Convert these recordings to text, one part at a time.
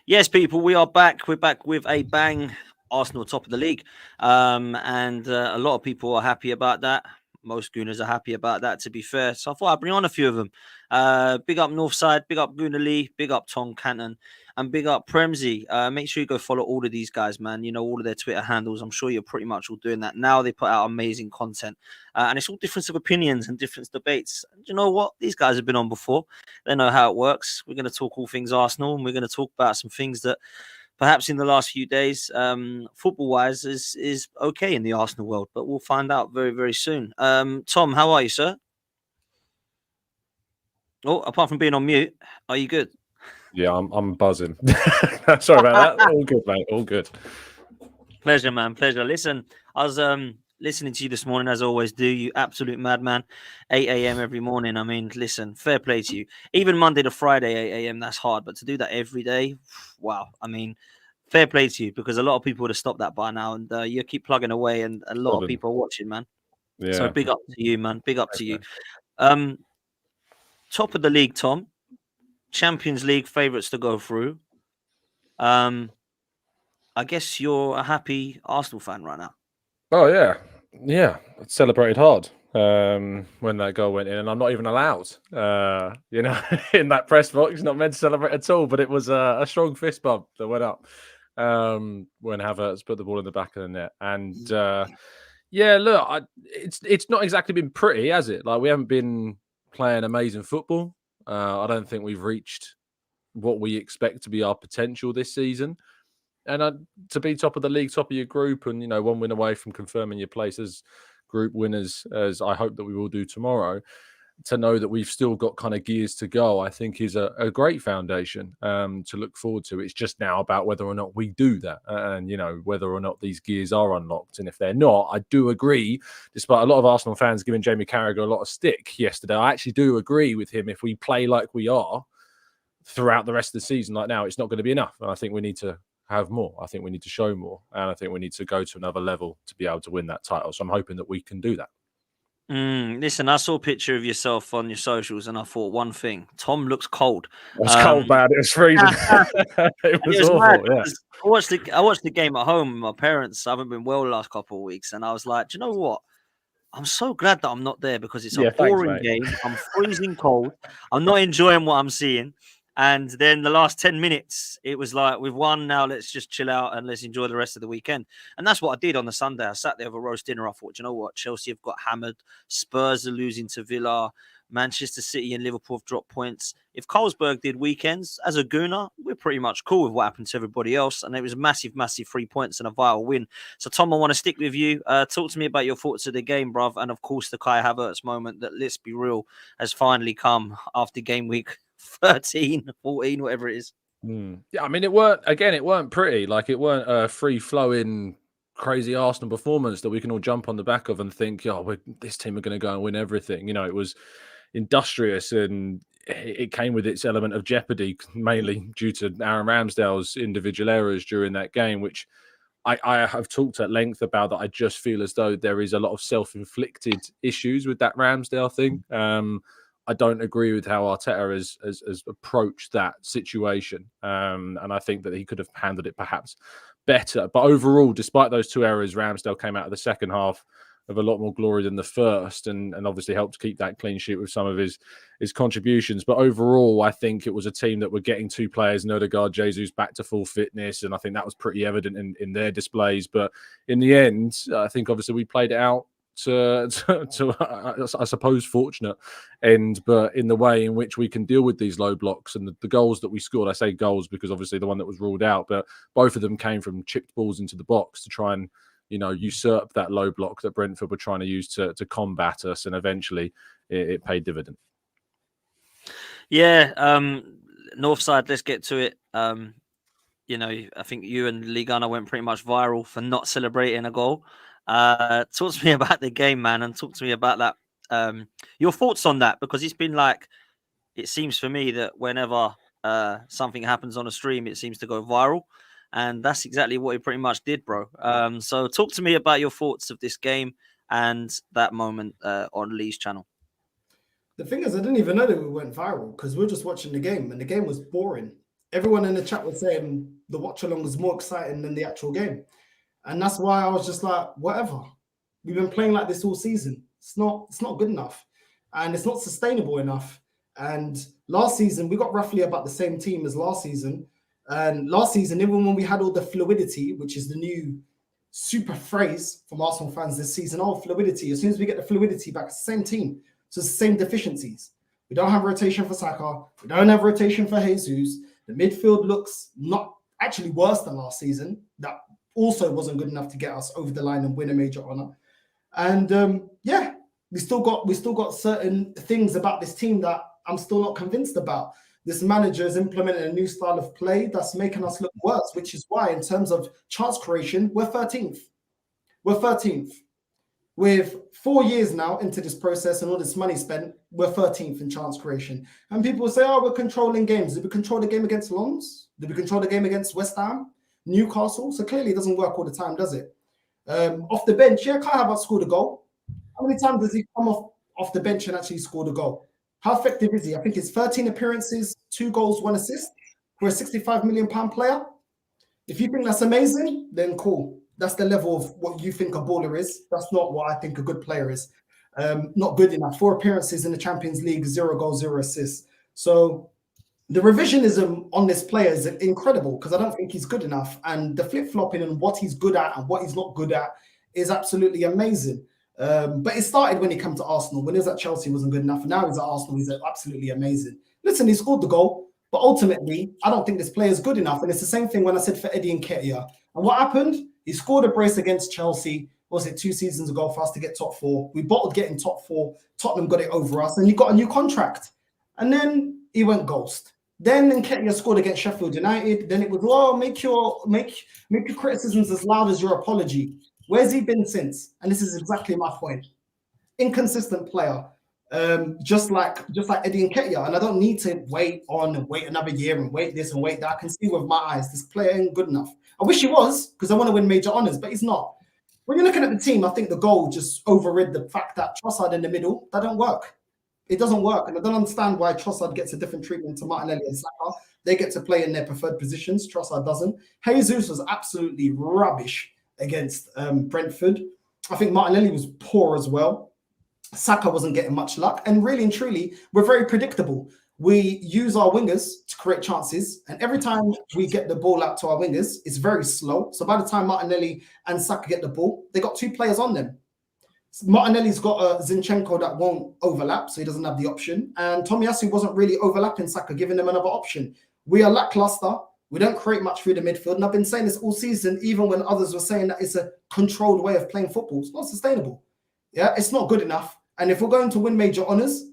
Yes, people, we are back. We're back with a bang. Arsenal top of the league. And a lot of people are happy about that. Most Gooners are happy about that, to be fair. So I thought I'd bring on a few of them. Big up Northside, big up Gooner Lee, big up Tom Canton, and big up Premsy. Make sure you go follow all of these guys, man. You know, all of their Twitter handles. I'm sure you're pretty much all doing that now. They put out amazing content. And it's all difference of opinions and different debates. And you know what? These guys have been on before. They know how it works. We're going to talk all things Arsenal, and we're going to talk about some things that perhaps in the last few days, football-wise, is okay in the Arsenal world. But we'll find out very, very soon. Tom, how are you, sir? Oh, apart from being on mute, are you good? Yeah, I'm buzzing. Sorry about that. All good, mate. All good. Pleasure, man. Pleasure. Listen, I was listening to you this morning, as I always do. You absolute madman. 8 a.m. every morning. I mean, listen, fair play to you. Even Monday to Friday, 8 a.m., that's hard. But to do that every day, wow. I mean, fair play to you, because a lot of people would have stopped that by now. And you keep plugging away, and a lot of people are watching, man. Yeah. So big up to you, man. Big up to you. Top of the league, Tom. Champions League favourites to go through. I guess you're a happy Arsenal fan right now. Oh, yeah. Yeah. I celebrated hard when that goal went in, and I'm not even allowed, in that press box. Not meant to celebrate at all, but it was a strong fist bump that went up when Havertz put the ball in the back of the net. And yeah, look, it's not exactly been pretty, has it? Like, we haven't been playing amazing football. I don't think we've reached what we expect to be our potential this season. And to be top of the league, top of your group, and, one win away from confirming your place as group winners, as I hope that we will do tomorrow, to know that we've still got kind of gears to go, I think is a great foundation to look forward to. It's just now about whether or not we do that, and, whether or not these gears are unlocked. And if they're not, I do agree, despite a lot of Arsenal fans giving Jamie Carragher a lot of stick yesterday, I actually do agree with him. If we play like we are throughout the rest of the season like now, it's not going to be enough. And I think we need to have more. I think we need to show more. And I think we need to go to another level to be able to win that title. So I'm hoping that we can do that. Listen, I saw a picture of yourself on your socials, and I thought one thing: Tom looks cold. It was cold, bad. It was freezing. It was awful. Yeah. I watched the game at home with my parents. I haven't been well the last couple of weeks, and I was like, do you know what? I'm so glad that I'm not there, because it's a boring game. I'm freezing cold. I'm not enjoying what I'm seeing. And then the last 10 minutes, it was like, we've won now. Let's just chill out and let's enjoy the rest of the weekend. And that's what I did on the Sunday. I sat there with a roast dinner. I thought, you know what? Chelsea have got hammered. Spurs are losing to Villa. Manchester City and Liverpool have dropped points. If Carlsberg did weekends, as a Gooner, we're pretty much cool with what happened to everybody else. And it was massive, massive 3 points and a vital win. So, Tom, I want to stick with you. Talk to me about your thoughts of the game, bruv. And, of course, the Kai Havertz moment that, let's be real, has finally come after game week 13, 14, whatever it is. Yeah, I mean, it weren't pretty. Like, it weren't a free-flowing, crazy Arsenal performance that we can all jump on the back of and think, this team are going to go and win everything. It was industrious, and it came with its element of jeopardy, mainly due to Aaron Ramsdale's individual errors during that game, which I have talked at length about. That I just feel as though there is a lot of self-inflicted issues with that Ramsdale thing. I don't agree with how Arteta has approached that situation. And I think that he could have handled it perhaps better. But overall, despite those two errors, Ramsdale came out of the second half of a lot more glory than the first, and obviously helped keep that clean sheet with some of his contributions. But overall, I think it was a team that were getting two players, Odegaard, Jesus, back to full fitness, and I think that was pretty evident in their displays. But in the end, I think obviously we played it out to I suppose, fortunate end, but in the way in which we can deal with these low blocks and the goals that we scored. I say goals because obviously the one that was ruled out, but both of them came from chipped balls into the box to try and usurp that low block that Brentford were trying to use to combat us, and eventually it paid dividend. Yeah, Northside, let's get to it. I think you and Ligana went pretty much viral for not celebrating a goal. Talk to me about the game, man, and talk to me about that. Your thoughts on that, because it's been like, it seems for me that whenever something happens on a stream, it seems to go viral. And that's exactly what he pretty much did, bro. So talk to me about your thoughts of this game and that moment on Lee's channel. The thing is, I didn't even know that we went viral, because we were just watching the game, and the game was boring. everyone in the chat was saying the watch along was more exciting than the actual game. And that's why I was just like, whatever. We've been playing like this all season. It's not good enough. And it's not sustainable enough. And last season, we got roughly about the same team as last season. And last season, even when we had all the fluidity, which is the new super phrase from Arsenal fans this season, fluidity. As soon as we get the fluidity back, it's the same team. So it's the same deficiencies. We don't have rotation for Saka. We don't have rotation for Jesus. The midfield looks not actually worse than last season. That also wasn't good enough to get us over the line and win a major honor. And we still got certain things about this team that I'm still not convinced about. This manager has implemented a new style of play that's making us look worse, which is why, in terms of chance creation, we're 13th. We're 13th. With 4 years now into this process and all this money spent, we're 13th in chance creation. And people will say, oh, we're controlling games. Did we control the game against Lens? Did we control the game against West Ham? Newcastle? So clearly it doesn't work all the time, does it? Off the bench, Kai Havertz scored a goal. How many times does he come off the bench and actually scored a goal? How effective is he? I think it's 13 appearances, 2 goals, 1 assist for a £65 million player. If you think that's amazing, then cool. That's the level of what you think a baller is. That's not what I think a good player is. Not good enough. 4 appearances in the Champions League, 0 goals, 0 assists. So the revisionism on this player is incredible because I don't think he's good enough. And the flip-flopping and what he's good at and what he's not good at is absolutely amazing. But it started when he came to Arsenal. When he was at Chelsea, he wasn't good enough. And now he's at Arsenal, he's absolutely amazing. Listen, he scored the goal, but ultimately, I don't think this player is good enough. And it's the same thing when I said for Eddie Nketiah. And what happened? He scored a brace against Chelsea. Was it 2 seasons ago for us to get top 4? We bottled getting top 4. Tottenham got it over us, and he got a new contract. And then he went ghost. Then Nketiah scored against Sheffield United. Then it was, make your criticisms as loud as your apology. Where's he been since? And this is exactly my point. Inconsistent player, just like Eddie Nketiah. And I don't need to wait another year and wait this and wait that. I can see with my eyes this player ain't good enough. I wish he was because I want to win major honors, but he's not. When you're looking at the team, I think the goal just overrid the fact that Trossard in the middle, that don't work. It doesn't work. And I don't understand why Trossard gets a different treatment to Martinelli and Saka. They get to play in their preferred positions. Trossard doesn't. Jesus was absolutely rubbish against Brentford. I think Martinelli was poor as well. Saka wasn't getting much luck. And really and truly, we're very predictable. We use our wingers to create chances. And every time we get the ball out to our wingers, it's very slow. So by the time Martinelli and Saka get the ball, they got 2 players on them. Martinelli's got a Zinchenko that won't overlap, so he doesn't have the option. And Tomiyasu wasn't really overlapping Saka, giving them another option. We are lackluster. We don't create much through the midfield. And I've been saying this all season, even when others were saying that it's a controlled way of playing football. It's not sustainable. Yeah, it's not good enough. And if we're going to win major honours,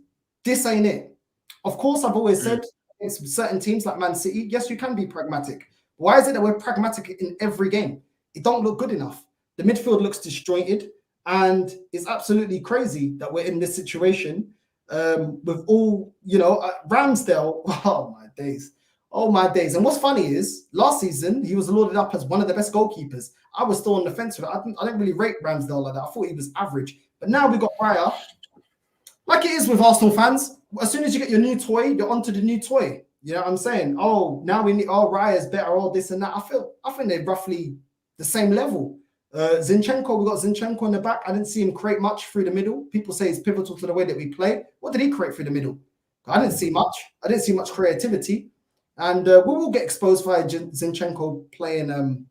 this ain't it. Of course, I've always said against certain teams like Man City, yes, you can be pragmatic. Why is it that we're pragmatic in every game? It don't look good enough. The midfield looks disjointed. And it's absolutely crazy that we're in this situation with all, Ramsdale. Oh, my days. And what's funny is last season, he was lauded up as one of the best goalkeepers. I was still on the fence with it. I don't really rate Ramsdale like that. I thought he was average. But now we got Raya. Like it is with Arsenal fans. As soon as you get your new toy, you're onto the new toy. You know what I'm saying? Oh, now we need, Raya's better, all this and that. I think they're roughly the same level. Zinchenko, we got Zinchenko in the back. I didn't see him create much through the middle. People say he's pivotal to the way that we play. What did he create through the middle? I didn't see much. I didn't see much creativity. And we will get exposed by Zinchenko playing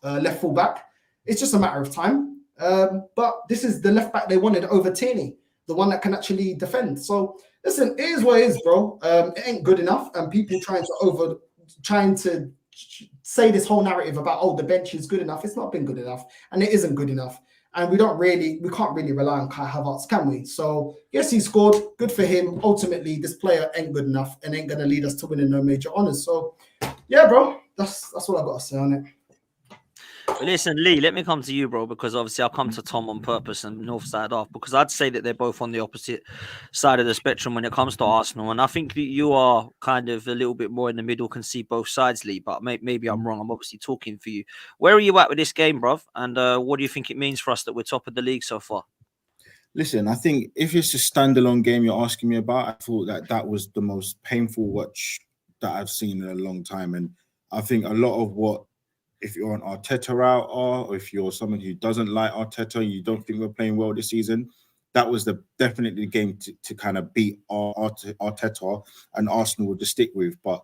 left full back. It's just a matter of time. But this is the left back they wanted over Tierney, the one that can actually defend. So listen, it is what it is, bro. It ain't good enough. And people trying to say this whole narrative about, the bench is good enough. It's not been good enough, and it isn't good enough. And we can't really rely on Kai Havertz, can we? So yes, he scored. Good for him. Ultimately, this player ain't good enough and ain't gonna lead us to winning no major honors. So yeah, bro, that's all I got to say on it. But listen, Lee, let me come to you, bro, because obviously I'll come to Tom on purpose and North side off, because I'd say that they're both on the opposite side of the spectrum when it comes to Arsenal. And I think that you are kind of a little bit more in the middle, can see both sides, Lee, but maybe I'm wrong. I'm obviously talking for you. Where are you at with this game, bruv? And what do you think it means for us that we're top of the league so far? Listen, I think if it's a standalone game you're asking me about, I thought that was the most painful watch that I've seen in a long time. And I think a lot of what, if you're an Arteta route, or if you're someone who doesn't like Arteta, you don't think we're playing well this season, that was definitely the game to kind of beat Arteta and Arsenal to stick with. But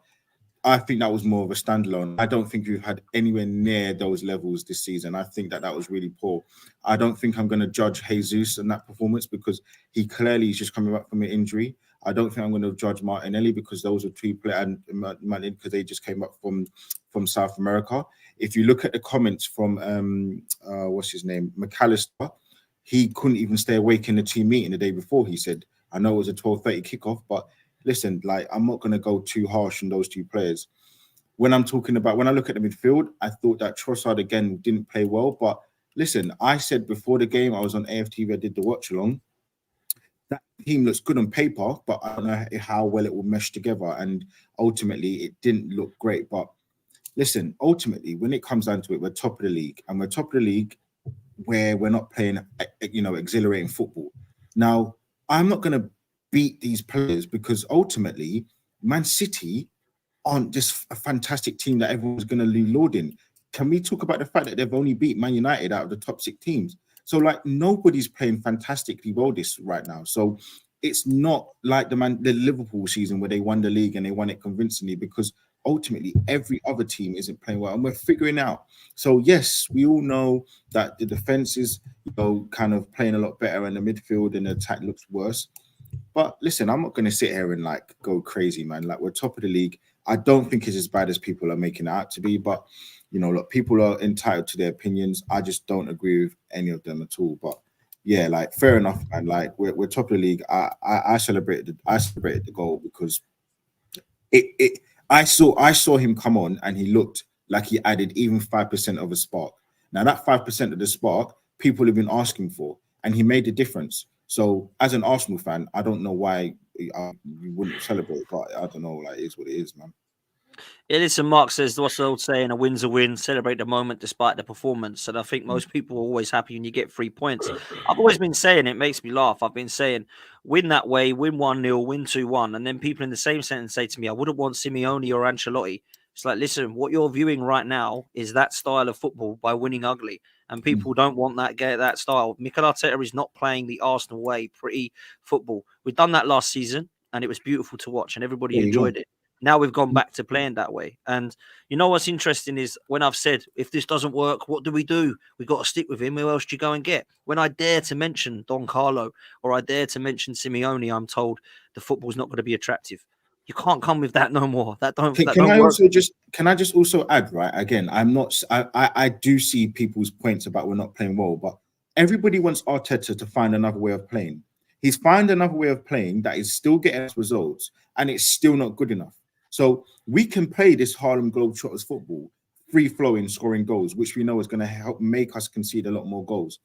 I think that was more of a standalone. I don't think we've had anywhere near those levels this season. I think that was really poor. I don't think I'm going to judge Jesus in that performance because he clearly is just coming back from an injury. I don't think I'm going to judge Martinelli because those are two players, and Martinelli because they just came back from South America. If you look at the comments from what's his name, McAllister, he couldn't even stay awake in the team meeting the day before. He said, "I know it was a 12:30 kickoff, but." Listen, like, I'm not going to go too harsh on those two players. When I look at the midfield, I thought that Trossard again didn't play well. But listen, I said before the game, I was on AFTV, I did the watch along. That team looks good on paper, but I don't know how well it will mesh together. And ultimately, it didn't look great. But listen, ultimately, when it comes down to it, we're top of the league. And we're top of the league where we're not playing, exhilarating football. Now, I'm not going to beat these players because ultimately Man City aren't just a fantastic team that everyone's going to leave lauding. Can we talk about the fact that they've only beat Man United out of the top 6 teams? So like nobody's playing fantastically well this right now. So it's not like the Liverpool season where they won the league and they won it convincingly, because ultimately every other team isn't playing well and we're figuring out. So yes, we all know that the defense is kind of playing a lot better and the midfield and the attack looks worse. But listen, I'm not going to sit here and like go crazy, man. Like, we're top of the league. I don't think it's as bad as people are making it out to be. But, look, people are entitled to their opinions. I just don't agree with any of them at all. But yeah, like, fair enough, man. Like, we're top of the league. I celebrated the goal because I saw him come on and he looked like he added even 5% of a spark. Now that 5% of the spark, people have been asking for, and he made a difference. So as an Arsenal fan, I don't know why you wouldn't celebrate, but I don't know, like, it is what it is, man. Yeah, listen, Mark says, what's the old saying? A win's a win. Celebrate the moment despite the performance. And I think most people are always happy when you get 3 points. I've always been saying, it makes me laugh, I've been saying, win that way, win 1-0, win 2-1. And then people in the same sentence say to me, I wouldn't want Simeone or Ancelotti. It's like, listen, what you're viewing right now is that style of football by winning ugly. And people don't want that style. Mikel Arteta is not playing the Arsenal way, pretty football. We've done that last season, and it was beautiful to watch, and everybody enjoyed it. Now we've gone back to playing that way. And you know what's interesting is when I've said, if this doesn't work, what do? We've got to stick with him. Who else do you go and get? When I dare to mention Don Carlo or I dare to mention Simeone, I'm told the football's not going to be attractive. You can't come with that no more. Can I just also add, right? Again, I do see people's points about we're not playing well, but everybody wants Arteta to find another way of playing. He's found another way of playing that is still getting us results, and it's still not good enough. So we can play this Harlem Globetrotters football, free-flowing, scoring goals, which we know is going to help make us concede a lot more goals.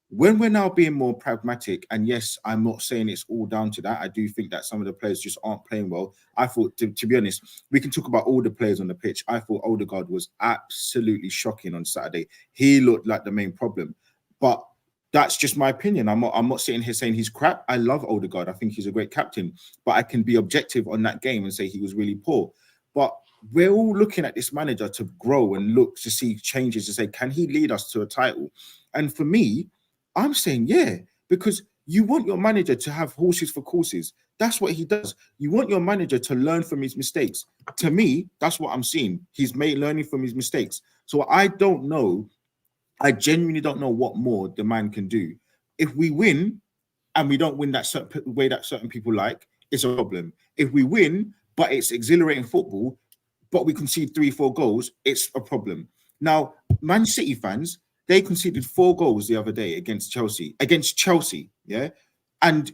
When we're now being more pragmatic, and yes, I'm not saying it's all down to that. I do think that some of the players just aren't playing well. I thought, to be honest, we can talk about all the players on the pitch. I thought Odegaard was absolutely shocking on Saturday. He looked like the main problem. But that's just my opinion. I'm not sitting here saying he's crap. I love Odegaard. I think he's a great captain. But I can be objective on that game and say he was really poor. But we're all looking at this manager to grow and look to see changes to say, can he lead us to a title? And for me, I'm saying, yeah, because you want your manager to have horses for courses. That's what he does. You want your manager to learn from his mistakes. To me, that's what I'm seeing. He's learning from his mistakes. So I don't know. I genuinely don't know what more the man can do. If we win and we don't win that certain way that certain people like, it's a problem. If we win, but it's exhilarating football, but we concede 3-4 goals, it's a problem. Now, Man City fans, they conceded 4 goals the other day against Chelsea, yeah? And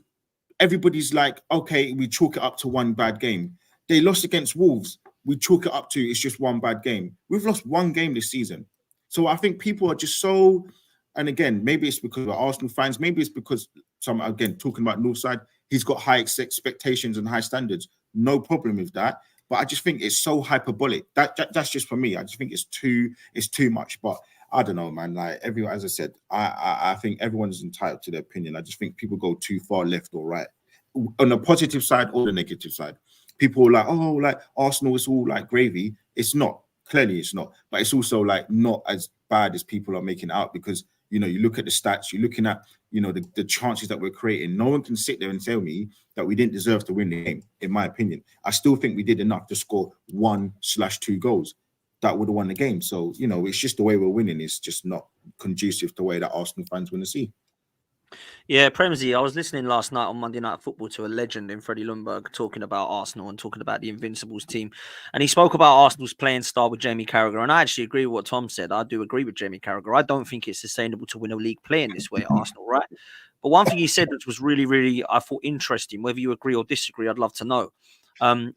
everybody's like, okay, we chalk it up to one bad game. They lost against Wolves. We chalk it up to it's just one bad game. We've lost 1 game this season. So I think people are just so, and again, maybe it's because we're Arsenal fans, maybe it's because again, talking about Northside, he's got high expectations and high standards. No problem with that. But I just think it's so hyperbolic. That's just for me. I just think it's too much. But I don't know, man. Like everyone, as I said, I think everyone's entitled to their opinion. I just think people go too far left or right, on the positive side or the negative side. people are like, oh, like Arsenal is all like gravy. It's not. Clearly, it's not. But it's also like not as bad as people are making it out, because you look at the stats, you're looking at the chances that we're creating. No one can sit there and tell me that we didn't deserve to win the game. In my opinion, I still think we did enough to score 1/2 goals that would have won the game. So it's just the way we're winning is just not conducive to the way that Arsenal fans want to see. Yeah, Premsy, I was listening last night on Monday Night Football to a legend in Freddie Lundberg talking about Arsenal and talking about the Invincibles team. And he spoke about Arsenal's playing style with Jamie Carragher. And I actually agree with what Tom said. I do agree with Jamie Carragher. I don't think it's sustainable to win a league playing this way at Arsenal, right? But one thing he said, which was really, really, I thought interesting, whether you agree or disagree, I'd love to know.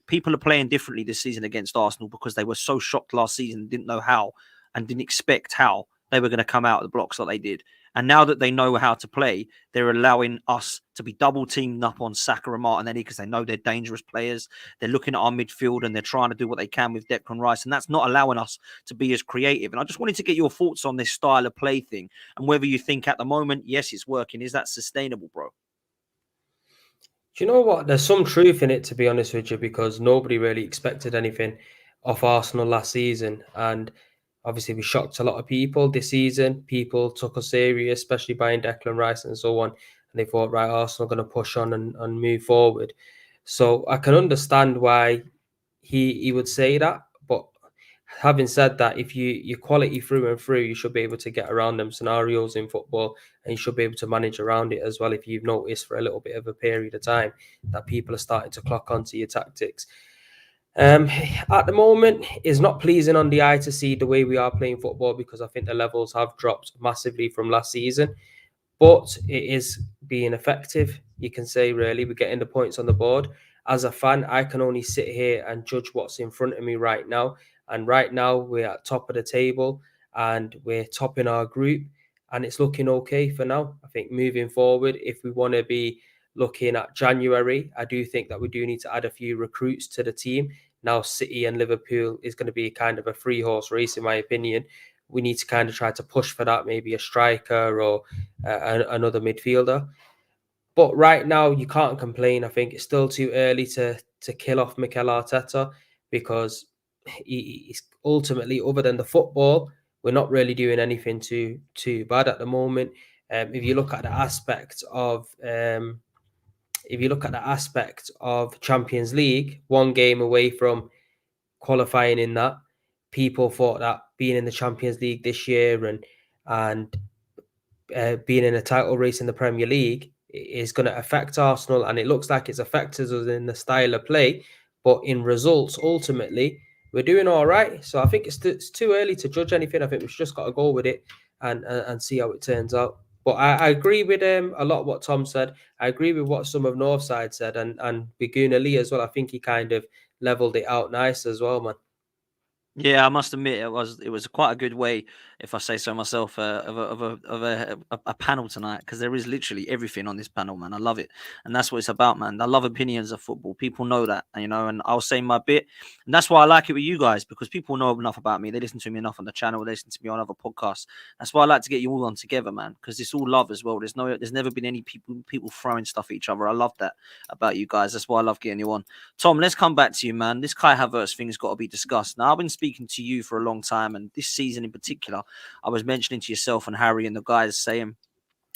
People are playing differently this season against Arsenal because they were so shocked last season, didn't know how and didn't expect how they were going to come out of the blocks like they did. And now that they know how to play, they're allowing us to be double teamed up on Saka and Martinelli because they know they're dangerous players. They're looking at our midfield and they're trying to do what they can with Declan Rice. And that's not allowing us to be as creative. And I just wanted to get your thoughts on this style of play thing and whether you think at the moment, yes, it's working. Is that sustainable, bro? Do you know what? There's some truth in it, to be honest with you, because nobody really expected anything off Arsenal last season. And obviously, we shocked a lot of people this season. People took us serious, especially buying Declan Rice and so on. And they thought, right, Arsenal are going to push on and move forward. So I can understand why he would say that. But having said that, if you're quality through and through, you should be able to get around them scenarios in football, and you should be able to manage around it as well. If you've noticed for a little bit of a period of time that people are starting to clock onto your tactics. At the moment, it's not pleasing on the eye to see the way we are playing football, because I think the levels have dropped massively from last season, but it is being effective. You can say, really, we're getting the points on the board. As a fan, I can only sit here and judge what's in front of me right now. And right now we're at top of the table and we're topping our group, and it's looking okay for now. I think moving forward, if we want to be looking at January, I do think that we do need to add a few recruits to the team. Now, City and Liverpool is going to be kind of a three horse race, in my opinion. We need to kind of try to push for that, maybe a striker or another midfielder. But right now, you can't complain. I think it's still too early to kill off Mikel Arteta, because he's ultimately, other than the football, we're not really doing anything too bad at the moment. If you look at the aspect of Champions League, one game away from qualifying in that, people thought that being in the Champions League this year and being in a title race in the Premier League is going to affect Arsenal, and it looks like it's affected us in the style of play, but in results, ultimately, we're doing all right. So I think it's too early to judge anything. I think we've just got to go with it and see how it turns out. But I agree with a lot of what Tom said. I agree with what some of Northside said, and Biguna Lee as well. I think he kind of leveled it out nice as well, man. Yeah, I must admit it was quite a good way, if I say so myself, of a panel tonight, because there is literally everything on this panel, man. I love it, and that's what it's about, man. I love opinions of football. People know that, and I'll say my bit, and that's why I like it with you guys, because people know enough about me. They listen to me enough on the channel. They listen to me on other podcasts. That's why I like to get you all on together, man, because it's all love as well. There's never been any people throwing stuff at each other. I love that about you guys. That's why I love getting you on. Tom, let's come back to you, man. This Kai Havertz thing's got to be discussed. Now, I've been speaking to you for a long time, and this season in particular, I was mentioning to yourself and Harry and the guys saying,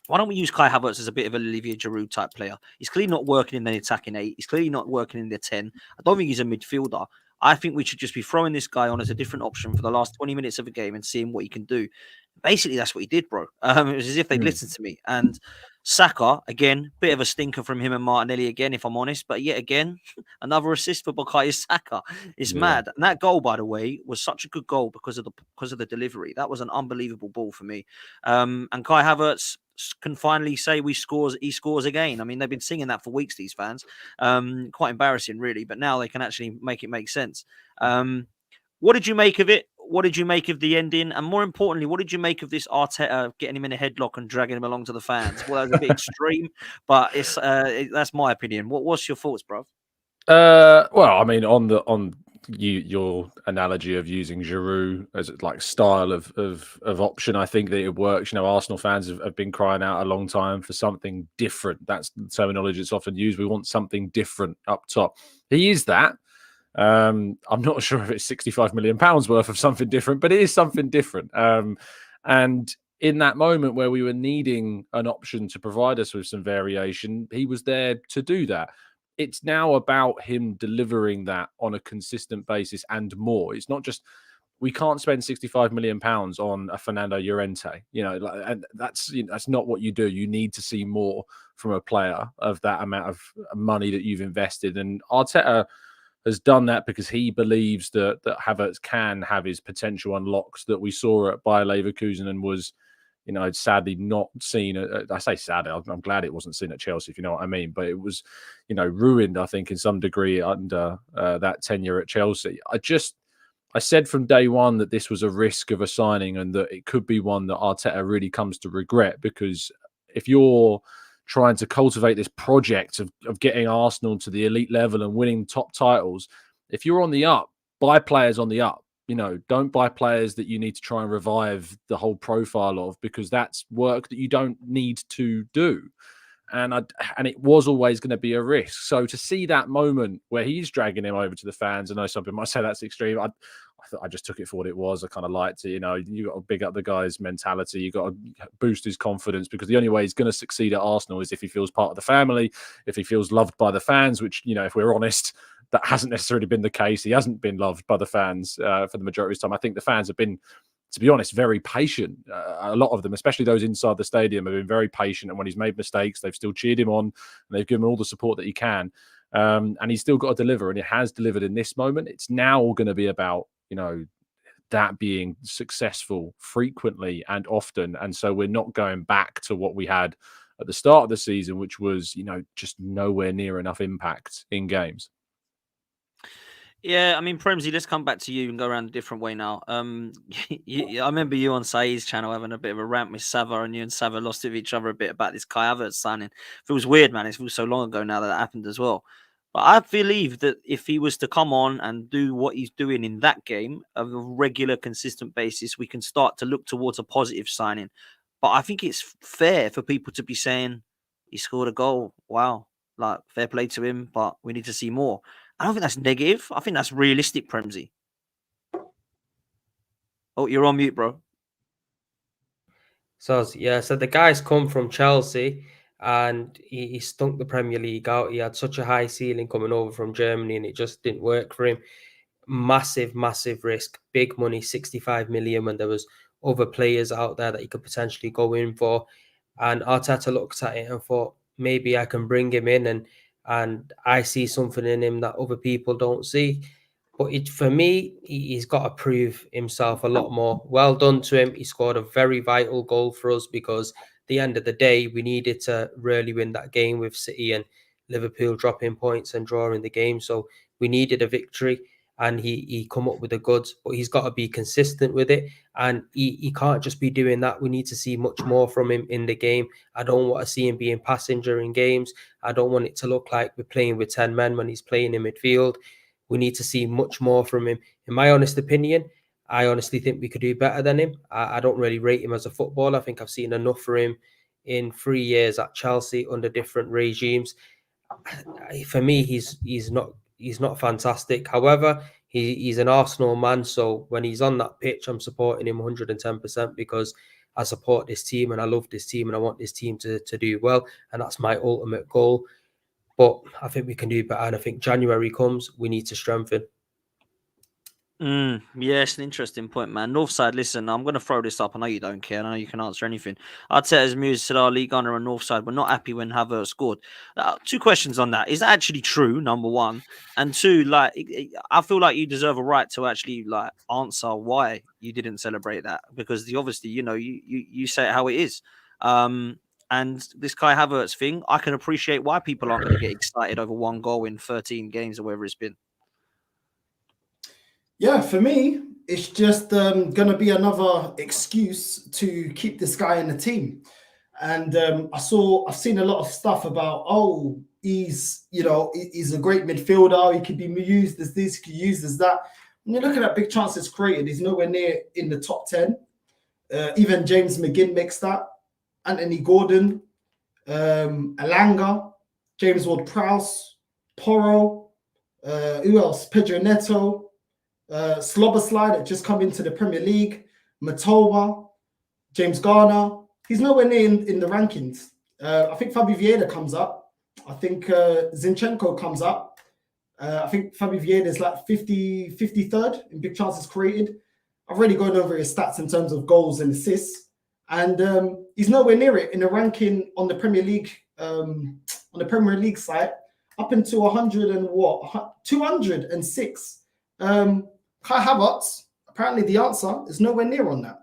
why don't we use Kai Havertz as a bit of an Olivier Giroud type player? He's clearly not working in the attacking 8. He's clearly not working in the 10. I don't think he's a midfielder. I think we should just be throwing this guy on as a different option for the last 20 minutes of a game and seeing what he can do. Basically, that's what he did, bro. It was as if they'd listened to me. And Saka, again, bit of a stinker from him and Martinelli again, if I'm honest. But yet again, another assist for Bukayo Saka. It's mad. And that goal, by the way, was such a good goal because of the delivery. That was an unbelievable ball for me. And Kai Havertz can finally say he scores again. I mean, they've been singing that for weeks, these fans. Quite embarrassing, really. But now they can actually make it make sense. What did you make of it? What did you make of the ending? And more importantly, what did you make of this Arteta getting him in a headlock and dragging him along to the fans? Well, that was a bit extreme, but that's my opinion. What's your thoughts, bro? Well, I mean, on your analogy of using Giroud as like style of option, I think that it works. Arsenal fans have been crying out a long time for something different. That's the terminology that's often used. We want something different up top. He is that. I'm not sure if it's £65 million worth of something different, but it is something different. And in that moment where we were needing an option to provide us with some variation, he was there to do that. It's now about him delivering that on a consistent basis and more. It's not just, we can't spend £65 million on a Fernando Llorente, and that's not what you do. You need to see more from a player of that amount of money that you've invested. And Arteta has done that because he believes that Havertz can have his potential unlocked that we saw at Bayer Leverkusen and was, sadly not seen. I say sadly, I'm glad it wasn't seen at Chelsea, if you know what I mean. But it was, ruined, I think, in some degree under that tenure at Chelsea. I said from day one that this was a risk of a signing and that it could be one that Arteta really comes to regret, because if you're trying to cultivate this project of getting Arsenal to the elite level and winning top titles, if you're on the up, buy players on the up. Don't buy players that you need to try and revive the whole profile of, because that's work that you don't need to do. And it was always going to be a risk. So to see that moment where he's dragging him over to the fans, I know some people might say that's extreme. I just took it for what it was. I kind of liked it. You got to big up the guy's mentality. You got to boost his confidence, because the only way he's going to succeed at Arsenal is if he feels part of the family, if he feels loved by the fans, which, if we're honest, that hasn't necessarily been the case. He hasn't been loved by the fans for the majority of his time. I think the fans have been, to be honest, very patient. A lot of them, especially those inside the stadium, have been very patient. And when he's made mistakes, they've still cheered him on and they've given him all the support that he can. And he's still got to deliver, and he has delivered in this moment. It's now going to be about, that being successful frequently and often. And so we're not going back to what we had at the start of the season, which was, just nowhere near enough impact in games. Yeah, I mean, Premsy, let's come back to you and go around a different way now. I remember you on Saeed's channel having a bit of a rant with Sava, and you and Sava lost with each other a bit about this Kai Havertz signing. It feels weird, man. It feels so long ago now that happened as well. But I believe that if he was to come on and do what he's doing in that game on a regular, consistent basis, we can start to look towards a positive signing. But I think it's fair for people to be saying, he scored a goal. Wow. Like, fair play to him, but we need to see more. I don't think that's negative. I think that's realistic, Premsy. Oh, you're on mute, bro. So the guy's come from Chelsea and he stunk the Premier League out. He had such a high ceiling coming over from Germany and it just didn't work for him. Massive, massive risk. Big money, 65 million, when there was other players out there that he could potentially go in for. And Arteta looked at it and thought, maybe I can bring him in and I see something in him that other people don't see. But for me, he's got to prove himself a lot more. Well done to him. He scored a very vital goal for us, because at the end of the day, we needed to really win that game with City and Liverpool dropping points and drawing the game. So we needed a victory, and he come up with the goods, but he's got to be consistent with it. And he can't just be doing that. We need to see much more from him in the game. I don't want to see him being passenger in games. I don't want it to look like we're playing with 10 men when he's playing in midfield. We need to see much more from him. In my honest opinion, I honestly think we could do better than him. I don't really rate him as a footballer. I think I've seen enough for him in 3 years at Chelsea under different regimes. For me, he's not fantastic. However, he's an Arsenal man. So when he's on that pitch, I'm supporting him 110% because I support this team and I love this team and I want this team to do well. And that's my ultimate goal. But I think we can do better. And I think January comes, we need to strengthen. Yeah, it's an interesting point, man. Northside, listen, I'm going to throw this up. I know you don't care. I know you can answer anything. Arteta's Muse said our league gunner on Northside were not happy when Havertz scored. 2 questions on that. Is that actually true, number one? And 2, I feel like you deserve a right to actually answer why you didn't celebrate that, because obviously, you say it how it is. And this Kai Havertz thing, I can appreciate why people aren't going to get excited over 1 goal in 13 games or whatever it's been. Yeah, for me, it's just going to be another excuse to keep this guy in the team. And I've seen a lot of stuff about, he's a great midfielder. He could be used as this, he could be used as that. When you're looking at big chances created, he's nowhere near in the top 10. Even James McGinn makes that. Anthony Gordon, Alanga, James Ward-Prowse, Porro, who else? Pedro Neto, Slobberslide that just come into the Premier League, Matoba, James Garner. He's nowhere near in the rankings. I think Fabi Vieira comes up. I think Zinchenko comes up. I think Fabi Vieira is like 53rd in big chances created. I've already gone over his stats in terms of goals and assists. And he's nowhere near it in the ranking on the Premier League, site, up into 206. Kai Havertz, apparently the answer is nowhere near on that.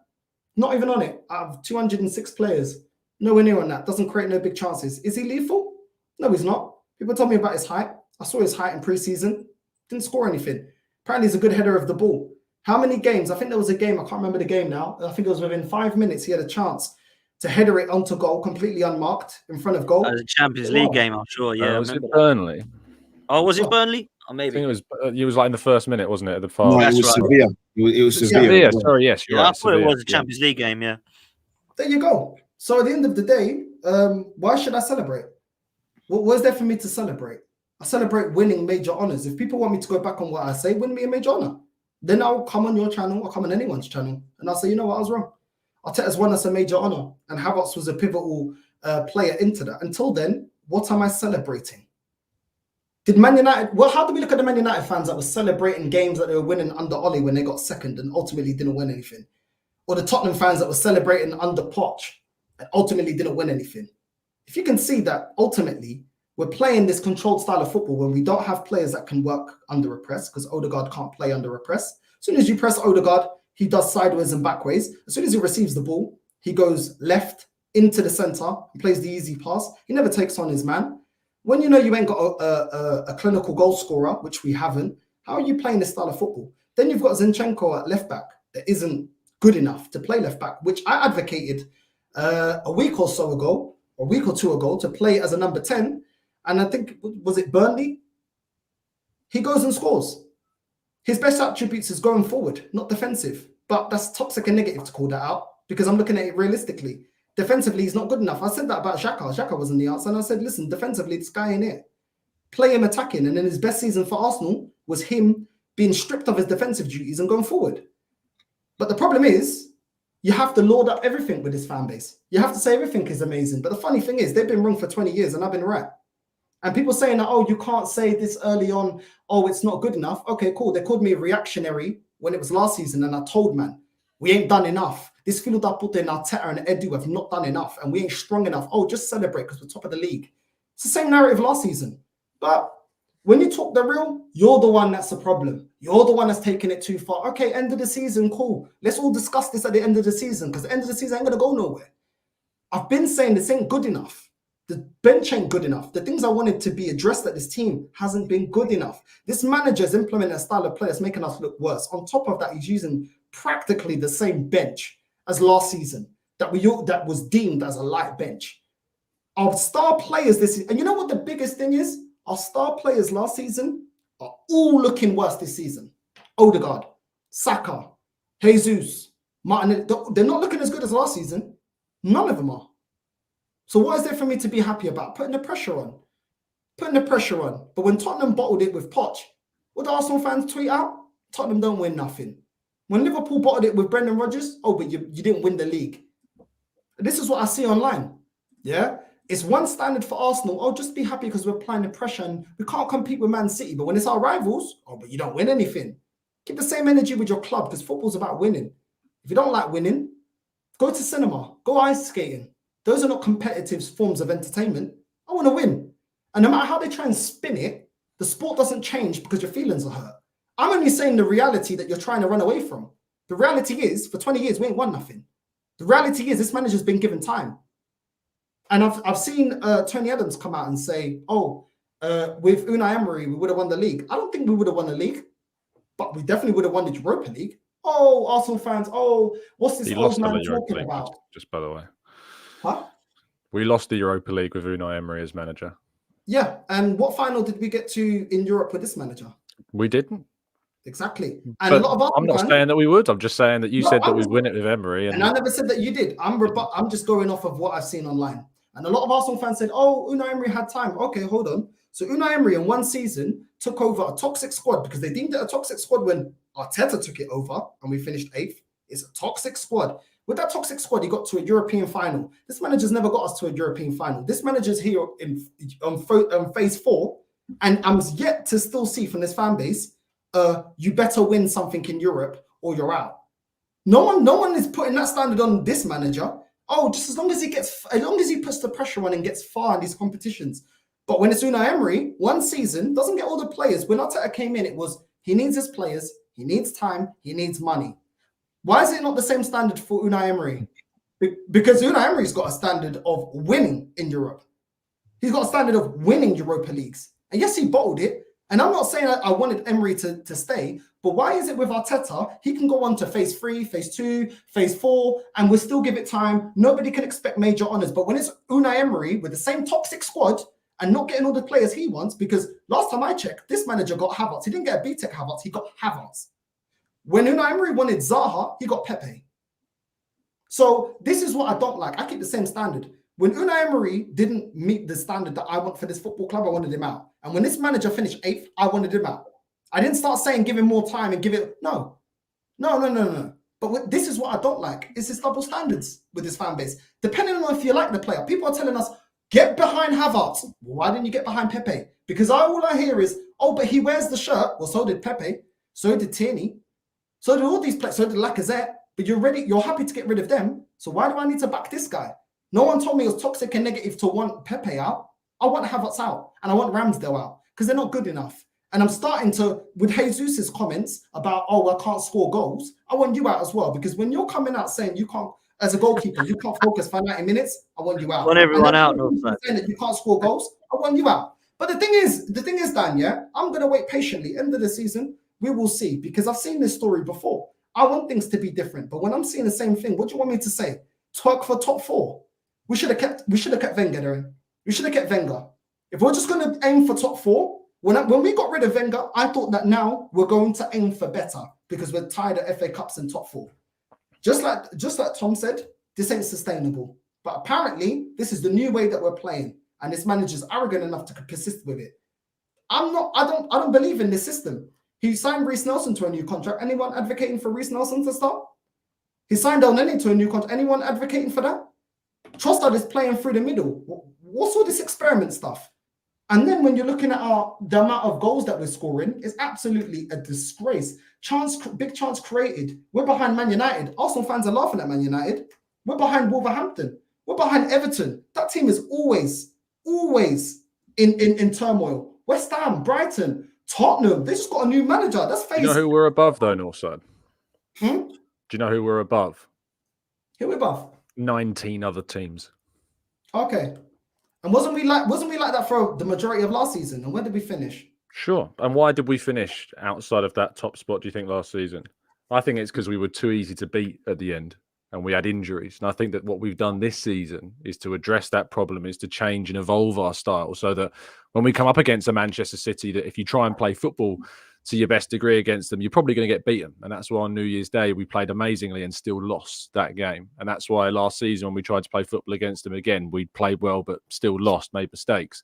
Not even on it. Out of 206 players, nowhere near on that. Doesn't create no big chances. Is he lethal? No, he's not. People told me about his height. I saw his height in pre-season. Didn't score anything. Apparently he's a good header of the ball. How many games? I think there was a game. I can't remember the game now. I think it was within 5 minutes he had a chance to header it onto goal, completely unmarked in front of goal. The Champions League game, I'm sure. Yeah, was it Burnley? Oh, was it Burnley? Or maybe I think it was like in the first minute, wasn't it? At the far. No, it was Sevilla. It was Sevilla. Sorry, yes, you're right. I thought it was a Champions League game. Yeah. There you go. So at the end of the day, why should I celebrate? What is there for me to celebrate? I celebrate winning major honors. If people want me to go back on what I say, win me a major honor. Then I'll come on your channel, I'll come on anyone's channel, and I'll say, you know what, I was wrong. Arteta's won us a major honor, and Havertz was a pivotal player into that. Until then, what am I celebrating? Did Man United, how do we look at the Man United fans that were celebrating games that they were winning under Ollie when they got second and ultimately didn't win anything? Or the Tottenham fans that were celebrating under Poch and ultimately didn't win anything? If you can see that ultimately we're playing this controlled style of football when we don't have players that can work under a press, because Odegaard can't play under a press. As soon as you press Odegaard, he does sideways and backways. As soon as he receives the ball, he goes left into the centre and plays the easy pass. He never takes on his man. When you know you ain't got a clinical goal scorer, which we haven't, how are you playing this style of football? Then you've got Zinchenko at left back that isn't good enough to play left back, which I advocated a week or two ago, to play as a number 10. And I think, was it Burnley? He goes and scores. His best attributes is going forward, not defensive. But that's toxic and negative to call that out, because I'm looking at it realistically. Defensively, he's not good enough. I said that about Xhaka. Xhaka wasn't the answer. And I said, listen, defensively, this guy ain't it. Play him attacking. And then his best season for Arsenal was him being stripped of his defensive duties and going forward. But the problem is, you have to lord up everything with this fan base. You have to say everything is amazing. But the funny thing is, they've been wrong for 20 years and I've been right. And people saying that, you can't say this early on, it's not good enough. Okay, cool. They called me reactionary when it was last season. And I told, man, we ain't done enough. This field I put in Arteta and Edu have not done enough. And we ain't strong enough. Just celebrate because we're top of the league. It's the same narrative last season. But when you talk the real, you're the one that's the problem. You're the one that's taking it too far. Okay, end of the season, cool. Let's all discuss this at the end of the season, because the end of the season ain't going to go nowhere. I've been saying this ain't good enough. The bench ain't good enough. The things I wanted to be addressed at this team hasn't been good enough. This manager's implementing a style of play that's making us look worse. On top of that, he's using practically the same bench as last season that was deemed as a light bench. Our star players this season, and you know what the biggest thing is? Our star players last season are all looking worse this season. Odegaard, Saka, Jesus, Martin, they're not looking as good as last season. None of them are. So what is there for me to be happy about? Putting the pressure on. But when Tottenham bottled it with Poch, what do Arsenal fans tweet out? Tottenham don't win nothing. When Liverpool bottled it with Brendan Rodgers, but you didn't win the league. This is what I see online. Yeah? It's one standard for Arsenal. Just be happy because we're applying the pressure and we can't compete with Man City. But when it's our rivals, but you don't win anything. Keep the same energy with your club because football's about winning. If you don't like winning, go to cinema, go ice skating. Those are not competitive forms of entertainment. I want to win. And no matter how they try and spin it, the sport doesn't change because your feelings are hurt. I'm only saying the reality that you're trying to run away from. The reality is, for 20 years, we ain't won nothing. The reality is, this manager's been given time. And I've seen Tony Adams come out and say, with Unai Emery, we would have won the league. I don't think we would have won the league, but we definitely would have won the Europa League. Arsenal fans, what's this old man talking about? Just by the way. Huh? We lost the Europa League with Unai Emery as manager. Yeah, and what final did we get to in Europe with this manager? We didn't. Exactly. And a lot of I'm not saying that we would. I'm just saying that you said that we'd win it with Emery. And I never said that you did. I'm just going off of what I've seen online. And a lot of Arsenal fans said, oh, Unai Emery had time. Okay, hold on. So Unai Emery in one season took over a toxic squad because they deemed it a toxic squad when Arteta took it over and we finished 8th. It's a toxic squad. With that toxic squad, he got to a European final. This manager's never got us to a European final. This manager's here on phase 4. And I'm yet to still see from this fan base, you better win something in Europe or you're out. No one is putting that standard on this manager. Oh, just as long as he puts the pressure on and gets far in these competitions. But when it's Unai Emery, one season, doesn't get all the players. When Arteta came in, it was he needs his players, he needs time, he needs money. Why is it not the same standard for Unai Emery? Because Unai Emery's got a standard of winning in Europe. He's got a standard of winning Europa Leagues. And yes, he bottled it. And I'm not saying I wanted Emery to stay, but why is it with Arteta, he can go on to phase 3, phase 2, phase 4, and we'll still give it time. Nobody can expect major honours. But when it's Unai Emery with the same toxic squad and not getting all the players he wants, because last time I checked, this manager got Havertz. He didn't get a B-Tech Havertz, he got Havertz. When Unai Emery wanted Zaha, he got Pepe. So this is what I don't like. I keep the same standard. When Unai Emery didn't meet the standard that I want for this football club, I wanted him out. And when this manager finished 8th, I wanted him out. I didn't start saying give him more time and give it. No. But this is what I don't like. It's this double standards with this fan base. Depending on if you like the player, people are telling us, get behind Havertz. Why didn't you get behind Pepe? Because all I hear is, oh, but he wears the shirt. Well, so did Pepe. So did Tierney. So did all these players. So did Lacazette. But you're happy to get rid of them. So why do I need to back this guy? No one told me it was toxic and negative to want Pepe out. I want Havertz out. And I want Ramsdale out. Because they're not good enough. And I'm starting to, with Jesus' comments about, oh, I can't score goals. I want you out as well. Because when you're coming out saying you can't, as a goalkeeper, you can't focus for 90 minutes, I want you out. I want everyone out. Saying that you can't score goals, I want you out. But the thing is, Dan, yeah, I'm going to wait patiently. End of the season, we will see. Because I've seen this story before. I want things to be different. But when I'm seeing the same thing, what do you want me to say? Twerk for top 4. We should have kept Wenger there. We should have kept Wenger. If we're just going to aim for top 4, when we got rid of Wenger, I thought that now we're going to aim for better because we're tired of FA Cups and top 4. Just like Tom said, this ain't sustainable. But apparently, this is the new way that we're playing, and this manager's arrogant enough to persist with it. I don't believe in this system. He signed Reece Nelson to a new contract. Anyone advocating for Reece Nelson to start? He signed El Neni to a new contract. Anyone advocating for that? Trossard is playing through the middle. What's all this experiment stuff? And then when you're looking at the amount of goals that we're scoring, it's absolutely a disgrace. Big chance created. We're behind Man United. Arsenal fans are laughing at Man United. We're behind Wolverhampton. We're behind Everton. That team is always in turmoil. West Ham, Brighton, Tottenham. They just got a new manager. That's phase. Do you know who we're above though, Northside? Do you know who we're above? Who we're above? 19 other teams. Okay. And wasn't we like that for the majority of last season? And where did we finish? Sure. And why did we finish outside of that top spot, do you think, last season? I think it's because we were too easy to beat at the end and we had injuries. And I think that what we've done this season is to address that problem, is to change and evolve our style so that when we come up against a Manchester City, that if you try and play football to your best degree against them, you're probably going to get beaten. And that's why on New Year's Day, we played amazingly and still lost that game. And that's why last season, when we tried to play football against them again, we played well, but still lost, made mistakes.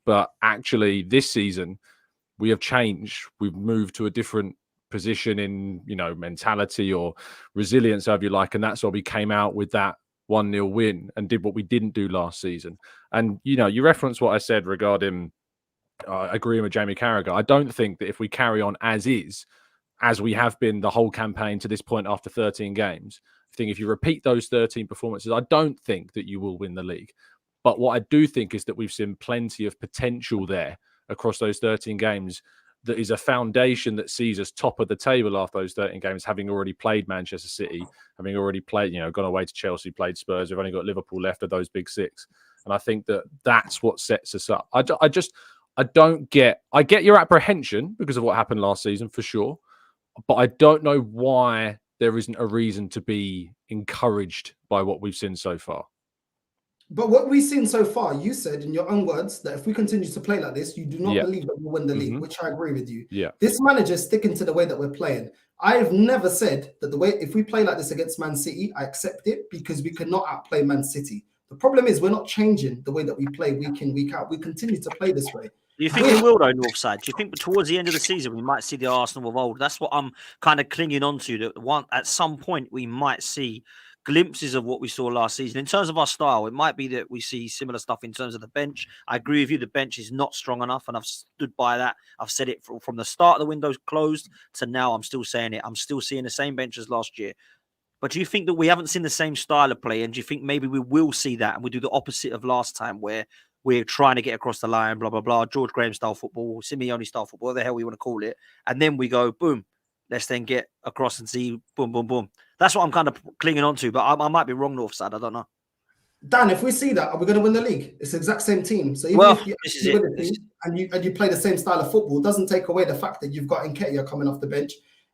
But actually this season, we have changed. We've moved to a different position in, mentality or resilience, however you like. And that's why we came out with that 1-0 win and did what we didn't do last season. And, you referenced what I said regarding agreeing with Jamie Carragher. I don't think that if we carry on as is, as we have been the whole campaign to this point after 13 games, I think if you repeat those 13 performances, I don't think that you will win the league. But what I do think is that we've seen plenty of potential there across those 13 games. That is a foundation that sees us top of the table after those 13 games, having already played Manchester City, having already played, gone away to Chelsea, played Spurs. We've only got Liverpool left of those big 6. And I think that that's what sets us up. I get your apprehension because of what happened last season for sure, but I don't know why there isn't a reason to be encouraged by what we've seen so far. But what we've seen so far, you said in your own words that if we continue to play like this, you do not believe that we'll win the league, which I agree with you. Yeah. This manager is sticking to the way that we're playing. I have never said that the way, if we play like this against Man City, I accept it because we cannot outplay Man City. The problem is we're not changing the way that we play week in, week out. We continue to play this way. Do you think we will, though, Northside? Do you think towards the end of the season we might see the Arsenal of old? That's what I'm kind of clinging on to. That at some point we might see glimpses of what we saw last season. In terms of our style, it might be that we see similar stuff in terms of the bench. I agree with you. The bench is not strong enough, and I've stood by that. I've said it from the start of the window closed to now. I'm still saying it. I'm still seeing the same bench as last year. But do you think that we haven't seen the same style of play? And do you think maybe we will see that and we do the opposite of last time where we're trying to get across the line, blah, blah, blah, George Graham style football, Simeone style football, whatever the hell we want to call it. And then we go, boom, let's then get across and see, boom, boom, boom. That's what I'm kind of clinging on to, but I might be wrong, Northside. I don't know. Dan, if we see that, are we going to win the league? It's the exact same team. So even if you win the team and you play the same style of football, it doesn't take away the fact that you've got Nketiah coming off the bench.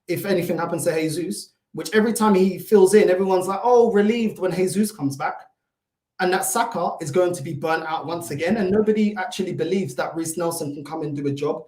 If anything happens to Jesus, which every time he fills in, everyone's like, oh, relieved when Jesus comes back. And that Saka is going to be burnt out once again. And nobody actually believes that Reece Nelson can come and do a job.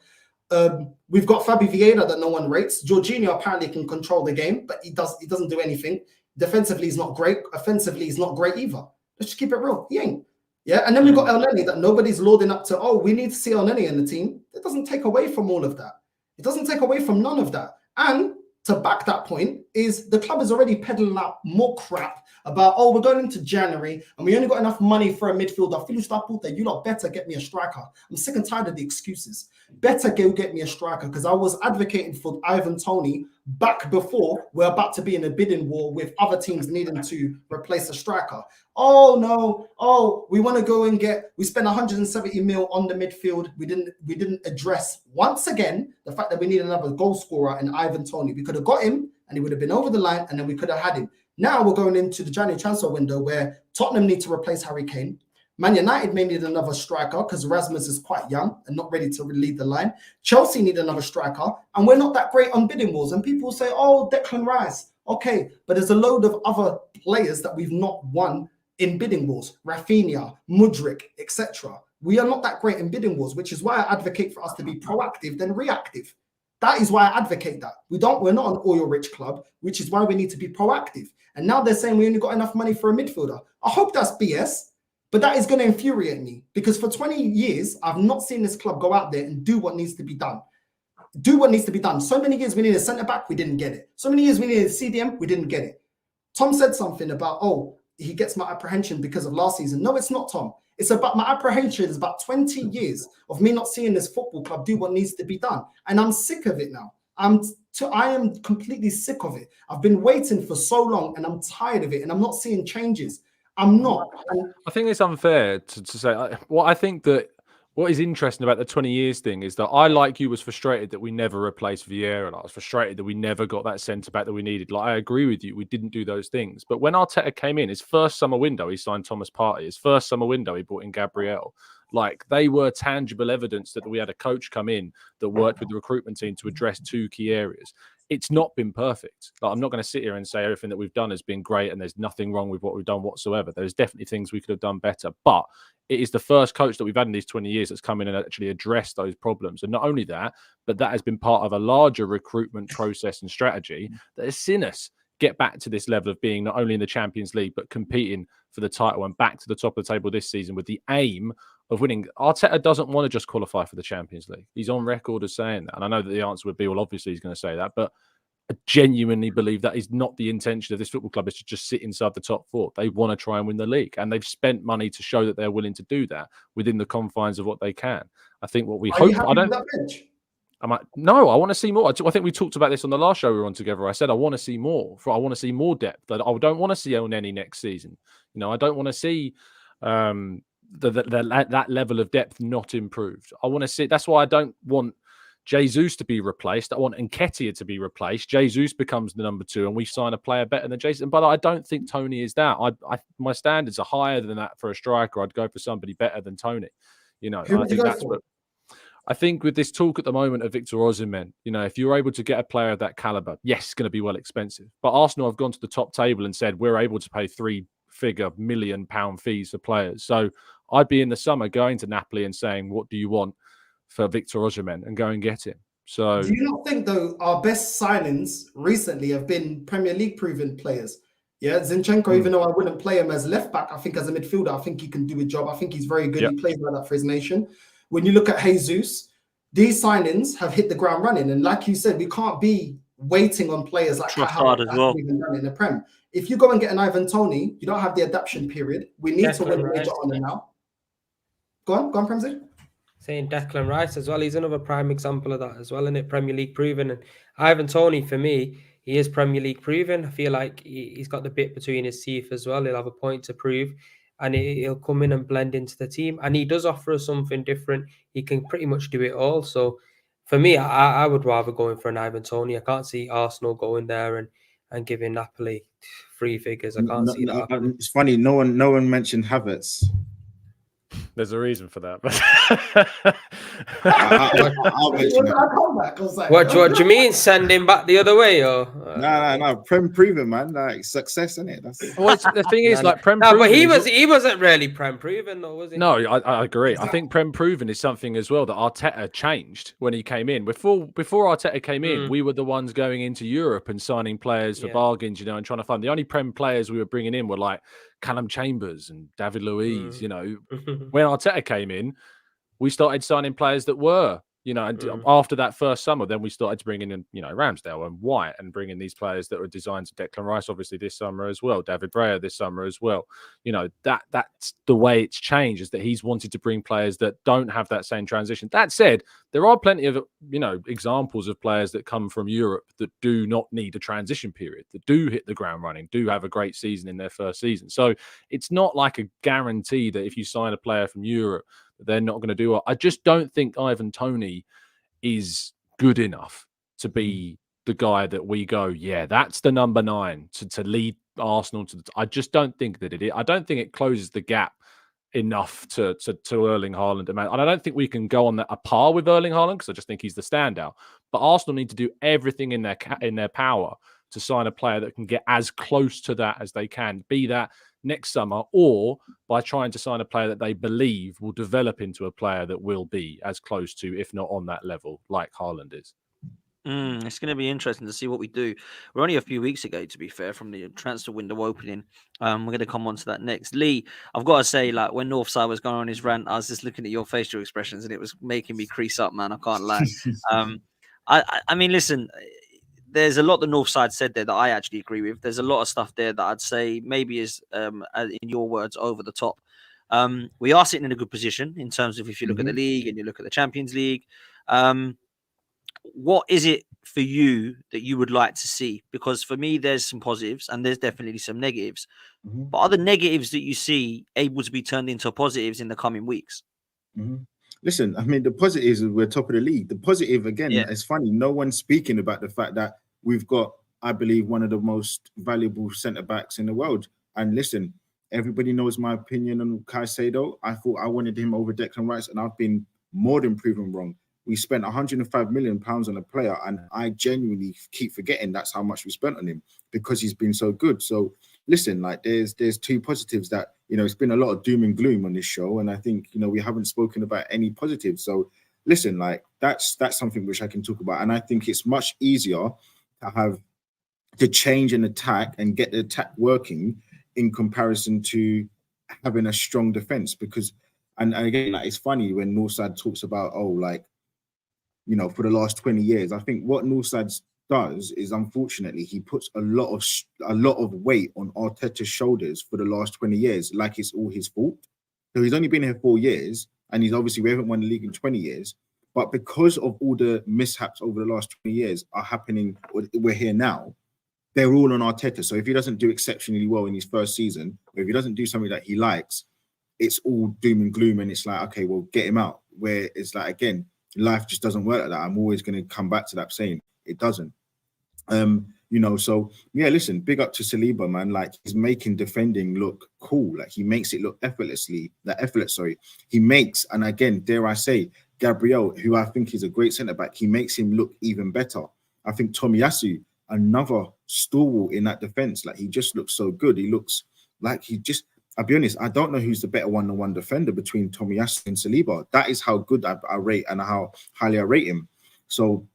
We've got Fabi Vieira that no one rates. Jorginho apparently can control the game, but he doesn't do anything. Defensively, he's not great. Offensively, he's not great either. Let's just keep it real. He ain't. Yeah. And then we've got El Neni that nobody's lauding up to, oh, we need to see El Neni in the team. It doesn't take away from all of that. It doesn't take away from none of that. And to back that point is the club is already peddling out more crap about, oh, we're going into January and we only got enough money for a midfielder. You lot better get me a striker. I'm sick and tired of the excuses. Better go get me a striker because I was advocating for Ivan Toney back before we're about to be in a bidding war with other teams needing to replace a striker. Oh, no. Oh, we want to go and we spent 170 mil on the midfield. We didn't address once again the fact that we need another goal scorer in Ivan Toney. We could have got him and he would have been over the line and then we could have had him. Now we're going into the January transfer window where Tottenham need to replace Harry Kane. Man United may need another striker because Rasmus is quite young and not ready to lead the line. Chelsea need another striker and we're not that great on bidding wars. And people say, oh, Declan Rice. Okay, but there's a load of other players that we've not won in bidding wars. Rafinha, Mudryk, etc. We are not that great in bidding wars, which is why I advocate for us to be proactive than reactive. That is why I advocate that. We're not an oil-rich club, which is why we need to be proactive. And now they're saying we only got enough money for a midfielder. I hope that's BS, but that is going to infuriate me because for 20 years, I've not seen this club go out there and do what needs to be done. Do what needs to be done. So many years we needed a centre-back, we didn't get it. So many years we needed a CDM, we didn't get it. Tom said something about, oh, he gets my apprehension because of last season. No, it's not, Tom. It's about my apprehension is about 20 years of me not seeing this football club do what needs to be done. And I'm sick of it now. I am completely sick of it. I've been waiting for so long and I'm tired of it and I'm not seeing changes. I'm not. I think it's unfair to say I think that what is interesting about the 20 years thing is that I, like you, was frustrated that we never replaced Vieira. I was frustrated that we never got that centre back that we needed. Like, I agree with you. We didn't do those things. But when Arteta came in, his first summer window, he signed Thomas Partey. His first summer window, he brought in Gabriel. Like, they were tangible evidence that we had a coach come in that worked with the recruitment team to address two key areas. It's not been perfect. Like, I'm not going to sit here and say everything that we've done has been great and there's nothing wrong with what we've done whatsoever. There's definitely things we could have done better. But it is the first coach that we've had in these 20 years that's come in and actually addressed those problems. And not only that, but that has been part of a larger recruitment process and strategy that has seen us get back to this level of being not only in the Champions League, but competing for the title and back to the top of the table this season with the aim of winning. Arteta doesn't want to just qualify for the Champions League. He's on record as saying that. And I know that the answer would be, well, obviously he's going to say that, but I genuinely believe that is not the intention of this football club, is to just sit inside the top four. They want to try and win the league, and they've spent money to show that they're willing to do that within the confines of what they can. I think what we hope. No, I want to see more. I think we talked about this on the last show we were on together. I said I want to see more. I want to see more depth. I don't want to see El Neni next season. You know, I don't want to see that level of depth not improved. I want to see. That's why I don't want Jesus to be replaced. I want Nketiah to be replaced. Jesus becomes the number 2, and we sign a player better than Jesus. But I don't think Toney is that. My standards are higher than that for a striker. I'd go for somebody better than Toney. You know, I think that's what. I think with this talk at the moment of Victor Osimhen, you know, if you're able to get a player of that caliber, yes, it's going to be well expensive. But Arsenal have gone to the top table and said we're able to pay 3 six-figure £1 million fees for players. So I'd be in the summer going to Napoli and saying, what do you want for Victor Osimhen, and go and get him. So do you not think, though, our best signings recently have been Premier League proven players? Yeah, Zinchenko, even though I wouldn't play him as left back, I think as a midfielder, I think he can do a job. I think he's very good. Yep. He plays like that for his nation. When you look at Jesus, these signings have hit the ground running. And like you said, we can't be waiting on players like Trossard as well. Even done in the Prem. If you go and get an Ivan Toney, you don't have the adaptation period. We need to win a major honour now. Go on, Premzy. Saying Declan Rice as well. He's another prime example of that as well, isn't it? Premier League proven. And Ivan Toney, for me, he is Premier League proven. I feel like he's got the bit between his teeth as well. He'll have a point to prove, and he'll come in and blend into the team. And he does offer us something different. He can pretty much do it all. So for me, I would rather go in for an Ivan Toney. I can't see Arsenal going there and giving Napoli free figures. I can't see that. It's funny. No one mentioned Havertz. There's a reason for that. I'll mention it. What do you mean? Send him back the other way, or no? Prem proven, man. Like success, isn't it? Well, the thing is, like Prem. No, but he wasn't really Prem proven, though, was he? No, I agree. I think Prem proven is something as well that Arteta changed when he came in. Before Arteta came in, we were the ones going into Europe and signing players for bargains, and trying to find the only Prem players we were bringing in were like Callum Chambers and David Luiz. When Arteta came in, we started signing players that were, and after that first summer, then we started to bring in, Ramsdale and White, and bringing these players that were designed to Declan Rice, obviously this summer as well, David Raya this summer as well. That's the way it's changed, is that he's wanted to bring players that don't have that same transition. That said, there are plenty of, examples of players that come from Europe that do not need a transition period, that do hit the ground running, do have a great season in their first season. So it's not like a guarantee that if you sign a player from Europe, they're not going to do it. I just don't think Ivan Toney is good enough to be the guy that we go, yeah, that's the number 9 to lead Arsenal to. I just don't think that it is. I don't think it closes the gap enough to Erling Haaland. And I don't think we can go on a par with Erling Haaland, because I just think he's the standout. But Arsenal need to do everything in their power to sign a player that can get as close to that as they can, be that next summer, or by trying to sign a player that they believe will develop into a player that will be as close to, if not on that level, like Haaland is. It's going to be interesting to see what we do. We're only a few weeks ago, to be fair, from the transfer window opening. We're going to come on to that next. Lee, I've got to say, like, when Northside was going on his rant, I was just looking at your facial expressions and it was making me crease up, man. I can't lie. I mean, listen, there's a lot the Northside said there that I actually agree with. There's a lot of stuff there that I'd say maybe is, in your words, over the top. We are sitting in a good position in terms of, if you look at the league and you look at the Champions League. What is it for you that you would like to see? Because for me, there's some positives and there's definitely some negatives. But are the negatives that you see able to be turned into positives in the coming weeks? Listen, I mean, the positives is we're top of the league. The positive, again, it's funny. No one's speaking about the fact that we've got, I believe, one of the most valuable centre-backs in the world. And listen, everybody knows my opinion on Caicedo. I thought I wanted him over Declan Rice, and I've been more than proven wrong. We spent £105 million on a player, and I genuinely keep forgetting that's how much we spent on him, because he's been so good. So listen, like there's two positives that, it's been a lot of doom and gloom on this show, and I think, we haven't spoken about any positives. So listen, like that's something which I can talk about, and I think it's much easier to change an attack and get the attack working in comparison to having a strong defense. Because, and again, like, it's funny when Northside talks about, for the last 20 years, I think what Northside does is, unfortunately, he puts a lot of weight on Arteta's shoulders for the last 20 years, like it's all his fault. So he's only been here 4 years, and we haven't won the league in 20 years. But because of all the mishaps over the last 20 years are happening, we're here now, they're all on Arteta. So if he doesn't do exceptionally well in his first season, or if he doesn't do something that he likes, it's all doom and gloom, and it's like, okay, well, get him out. Where it's like, again, life just doesn't work like that. I'm always going to come back to that saying it doesn't. So yeah, listen, big up to Saliba, man. Like, he's making defending look cool. Like, he makes it look effortless. He makes, and again, dare I say, Gabriel, who I think is a great centre-back, he makes him look even better. I think Tomiyasu, another stalwart in that defence, like, he just looks so good. He looks Like I'll be honest, I don't know who's the better one-on-one defender between Tomiyasu and Saliba. That is how good I rate and how highly I rate him. So,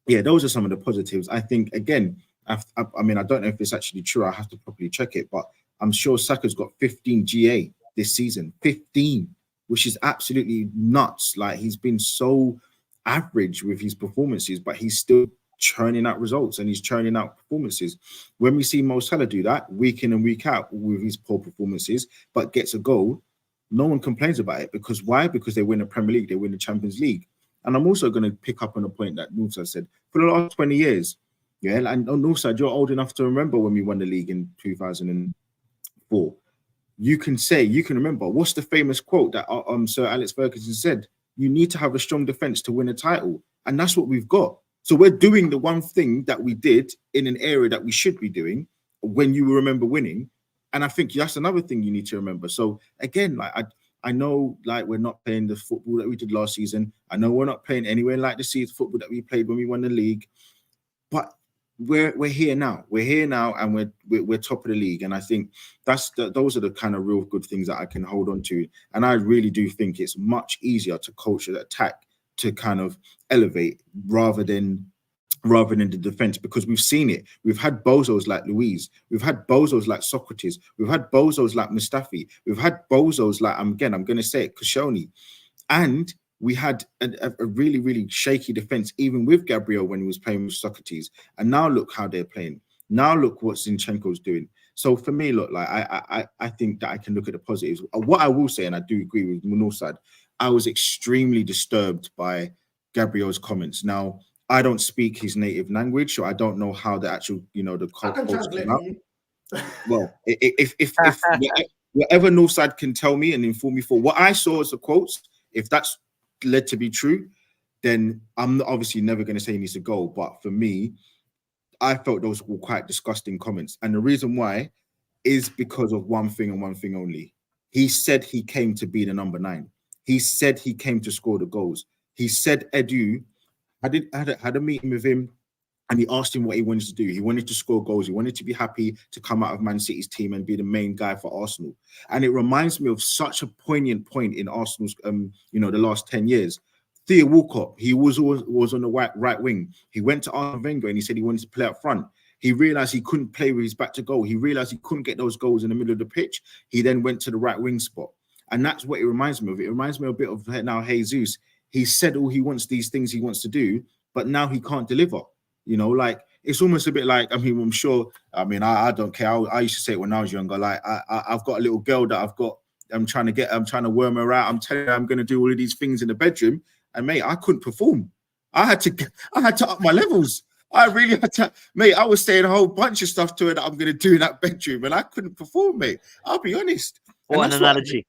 yeah, those are some of the positives. I think, again, I mean, I don't know if it's actually true. I have to properly check it, but I'm sure Saka's got 15 GA this season. 15, which is absolutely nuts. Like, he's been so average with his performances, but he's still churning out results and he's churning out performances. When we see Mo Salah do that week in and week out with his poor performances, but gets a goal, no one complains about it. Because why? Because they win the Premier League, they win the Champions League. And I'm also going to pick up on a point that Nusa said. For the last 20 years, yeah, and on Nusa, you're old enough to remember when we won the league in 2004. You can remember, what's the famous quote that Sir Alex Ferguson said? You need to have a strong defence to win a title. And that's what we've got. So we're doing the one thing that we did in an area that we should be doing when you remember winning. And I think that's another thing you need to remember. So again, like I know, like, we're not playing the football that we did last season. I know we're not playing anywhere like the football that we played when we won the league. But we're here now. We're here now, and we're top of the league. And I think those are the kind of real good things that I can hold on to. And I really do think it's much easier to coach the attack to kind of elevate rather than the defense, because we've seen it. We've had bozos like Luiz. We've had bozos like Socrates. We've had bozos like Mustafi. We've had bozos like, I'm going to say it, Koscielny. And we had a really, really shaky defense, even with Gabriel when he was playing with Socrates. And now look how they're playing. Now look what Zinchenko's doing. So for me, look, like I think that I can look at the positives. What I will say, and I do agree with Munosad, I was extremely disturbed by Gabriel's comments. Now, I don't speak his native language, so I don't know how the actual, the quotes came out. Well, if whatever Northside can tell me and inform me for what I saw as the quotes, if that's led to be true, then I'm obviously never going to say he needs to go. But for me, I felt those were quite disgusting comments. And the reason why is because of one thing and one thing only. He said he came to be the number 9. He said he came to score the goals. He said Edu, had a meeting with him, and he asked him what he wanted to do. He wanted to score goals. He wanted to be happy to come out of Man City's team and be the main guy for Arsenal. And it reminds me of such a poignant point in Arsenal's, the last 10 years. Theo Walcott, he was on the right wing. He went to Arsene Wenger and he said he wanted to play up front. He realized he couldn't play with his back to goal. He realized he couldn't get those goals in the middle of the pitch. He then went to the right wing spot. And that's what it reminds me of. It reminds me a bit of now Jesus. He said all he wants, these things he wants to do, but now he can't deliver. Like, it's almost a bit like, I'm sure, I don't care. I used to say it when I was younger, like, I've got a little girl that I'm trying to worm her out. I'm telling her I'm going to do all of these things in the bedroom. And mate, I couldn't perform. I had to up my levels. I really had to, mate. I was saying a whole bunch of stuff to her that I'm going to do in that bedroom, and I couldn't perform, mate. I'll be honest. What an analogy.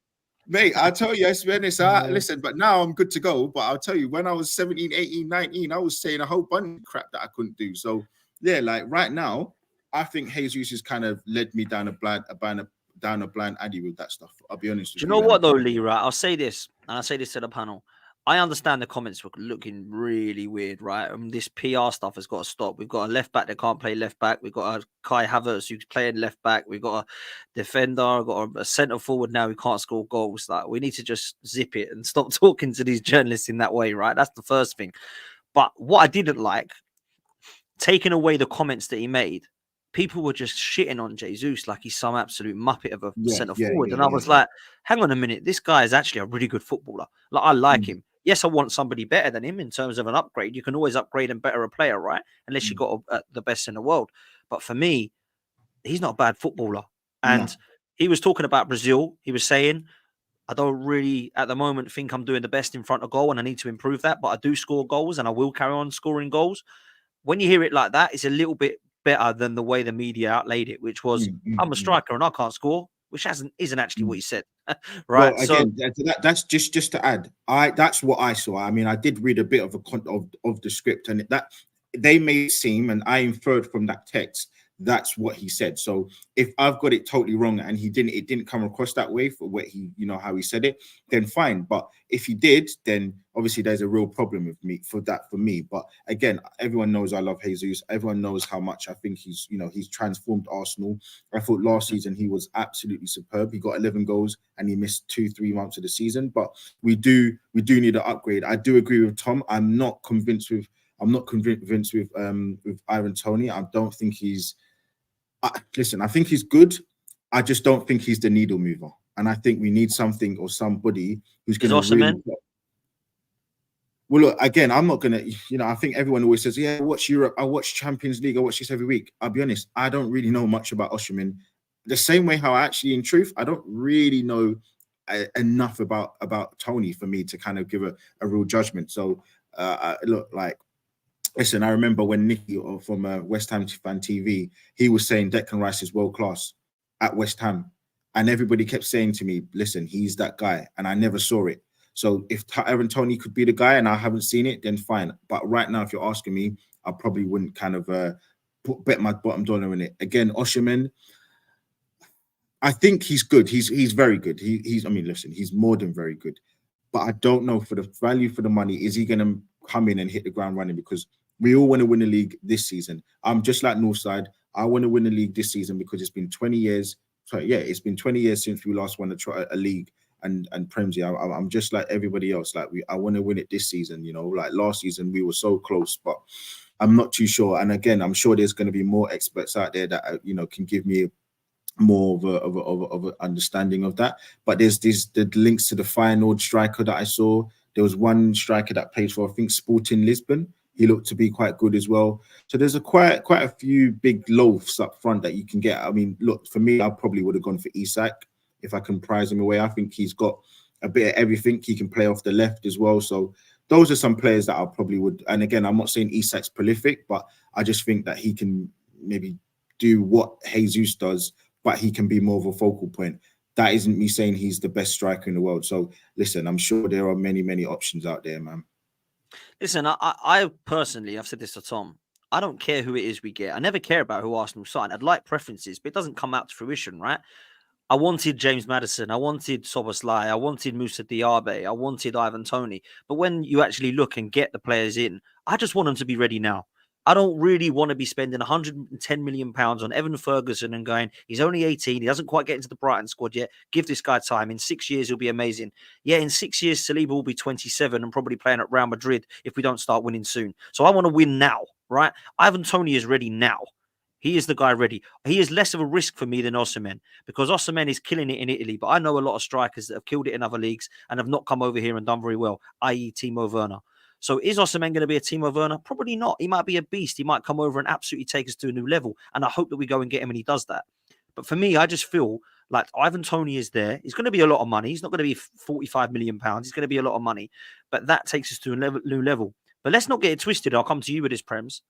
Mate, I'll tell you, to be honest, listen, but now I'm good to go. But I'll tell you, when I was 17, 18, 19, I was saying a whole bunch of crap that I couldn't do. So, yeah, like right now, I think Jesus has kind of led me down a blind alley with that stuff. I'll be honest with you. Do you know what, though, Lee, right? I'll say this, and I'll say this to the panel. I understand the comments were looking really weird, right? This PR stuff has got to stop. We've got a left back that can't play left back. We've got a Kai Havertz who's playing left back. We've got a defender. We've got a centre forward now who can't score goals. Like, we need to just zip it and stop talking to these journalists in that way, right? That's the first thing. But what I didn't like, taking away the comments that he made, people were just shitting on Jesus like he's some absolute muppet of a centre forward. And I was like, hang on a minute. This guy is actually a really good footballer. Like, I like him. Yes, I want somebody better than him in terms of an upgrade. You can always upgrade and better a player, right? Unless you got the best in the world. But for me, he's not a bad footballer. And he was talking about Brazil. He was saying, I don't really, at the moment, think I'm doing the best in front of goal, and I need to improve that. But I do score goals, and I will carry on scoring goals. When you hear it like that, it's a little bit better than the way the media outlaid it, which was, I'm a striker and I can't score, which isn't actually what he said. Right. Well, again, that's just to add. That's what I saw. I mean, I did read a bit of the script, and that they made it seem, and I inferred from that text That's what he said. So if I've got it totally wrong and it didn't come across that way for what he, how he said it, then fine. But if he did, then obviously there's a real problem with me for me. But again, everyone knows I love Jesus. Everyone knows how much I think he's transformed Arsenal. I thought last season he was absolutely superb. He got 11 goals and he missed 2-3 months of the season. But we do need an upgrade. I do agree with Tom. I'm not convinced with Ivan Toney. I don't think he's. Listen, I think he's good. I just don't think he's the needle mover. And I think we need something or somebody who's going to really... Well, look, again, I'm not going to, I think everyone always says, yeah, I watch Europe, I watch Champions League, I watch this every week. I'll be honest, I don't really know much about Osimhen. The same way how in truth, I don't really know enough about Toney for me to kind of give a real judgment. So, look, like, listen, I remember when Nicky from West Ham Fan TV, he was saying Declan Rice is world class at West Ham. And everybody kept saying to me, listen, he's that guy. And I never saw it. So if Ivan Toney could be the guy and I haven't seen it, then fine. But right now, if you're asking me, I probably wouldn't kind of bet my bottom dollar in it. Again, Osimhen, I think he's good. He's very good. Listen, he's more than very good. But I don't know, for the value for the money, is he going to come in and hit the ground running? Because we all want to win the league this season. I'm just like Northside. I want to win the league this season because it's been 20 years. So yeah, it's been 20 years since we last won a league and Premier. I'm just like everybody else. Like I want to win it this season. Like last season we were so close, but I'm not too sure. And again, I'm sure there's going to be more experts out there that can give me more of an understanding of that. But there's the links to the Feyenoord striker that I saw. There was one striker that plays for, I think, Sporting Lisbon. He looked to be quite good as well. So there's quite a few big loaves up front that you can get. I mean, look, for me, I probably would have gone for Isak if I can prize him away. I think he's got a bit of everything. He can play off the left as well. So those are some players that I probably would. And again, I'm not saying Isak's prolific, but I just think that he can maybe do what Jesus does, but he can be more of a focal point. That isn't me saying he's the best striker in the world. So listen, I'm sure there are many, many options out there, man. Listen, I personally, I've said this to Tom, I don't care who it is we get. I never care about who Arsenal sign. I'd like preferences, but it doesn't come out to fruition, right? I wanted James Maddison. I wanted Szoboszlai. I wanted Moussa Diaby. I wanted Ivan Toney. But when you actually look and get the players in, I just want them to be ready now. I don't really want to be spending £110 million on Evan Ferguson and going, he's only 18. He doesn't quite get into the Brighton squad yet. Give this guy time. In 6 years, he'll be amazing. Yeah, in 6 years, Saliba will be 27 and probably playing at Real Madrid if we don't start winning soon. So I want to win now, right? Ivan Toney is ready now. He is the guy ready. He is less of a risk for me than Osimhen because Osimhen is killing it in Italy. But I know a lot of strikers that have killed it in other leagues and have not come over here and done very well, i.e. Timo Werner. So is Osimhen going to be a Timo Werner? Probably not. He might be a beast. He might come over and absolutely take us to a new level. And I hope that we go and get him and he does that. But for me, I just feel like Ivan Toney is there. He's going to be a lot of money. He's not going to be £45 million. He's going to be a lot of money. But that takes us to a new level. But let's not get it twisted. I'll come to you with this, Prems.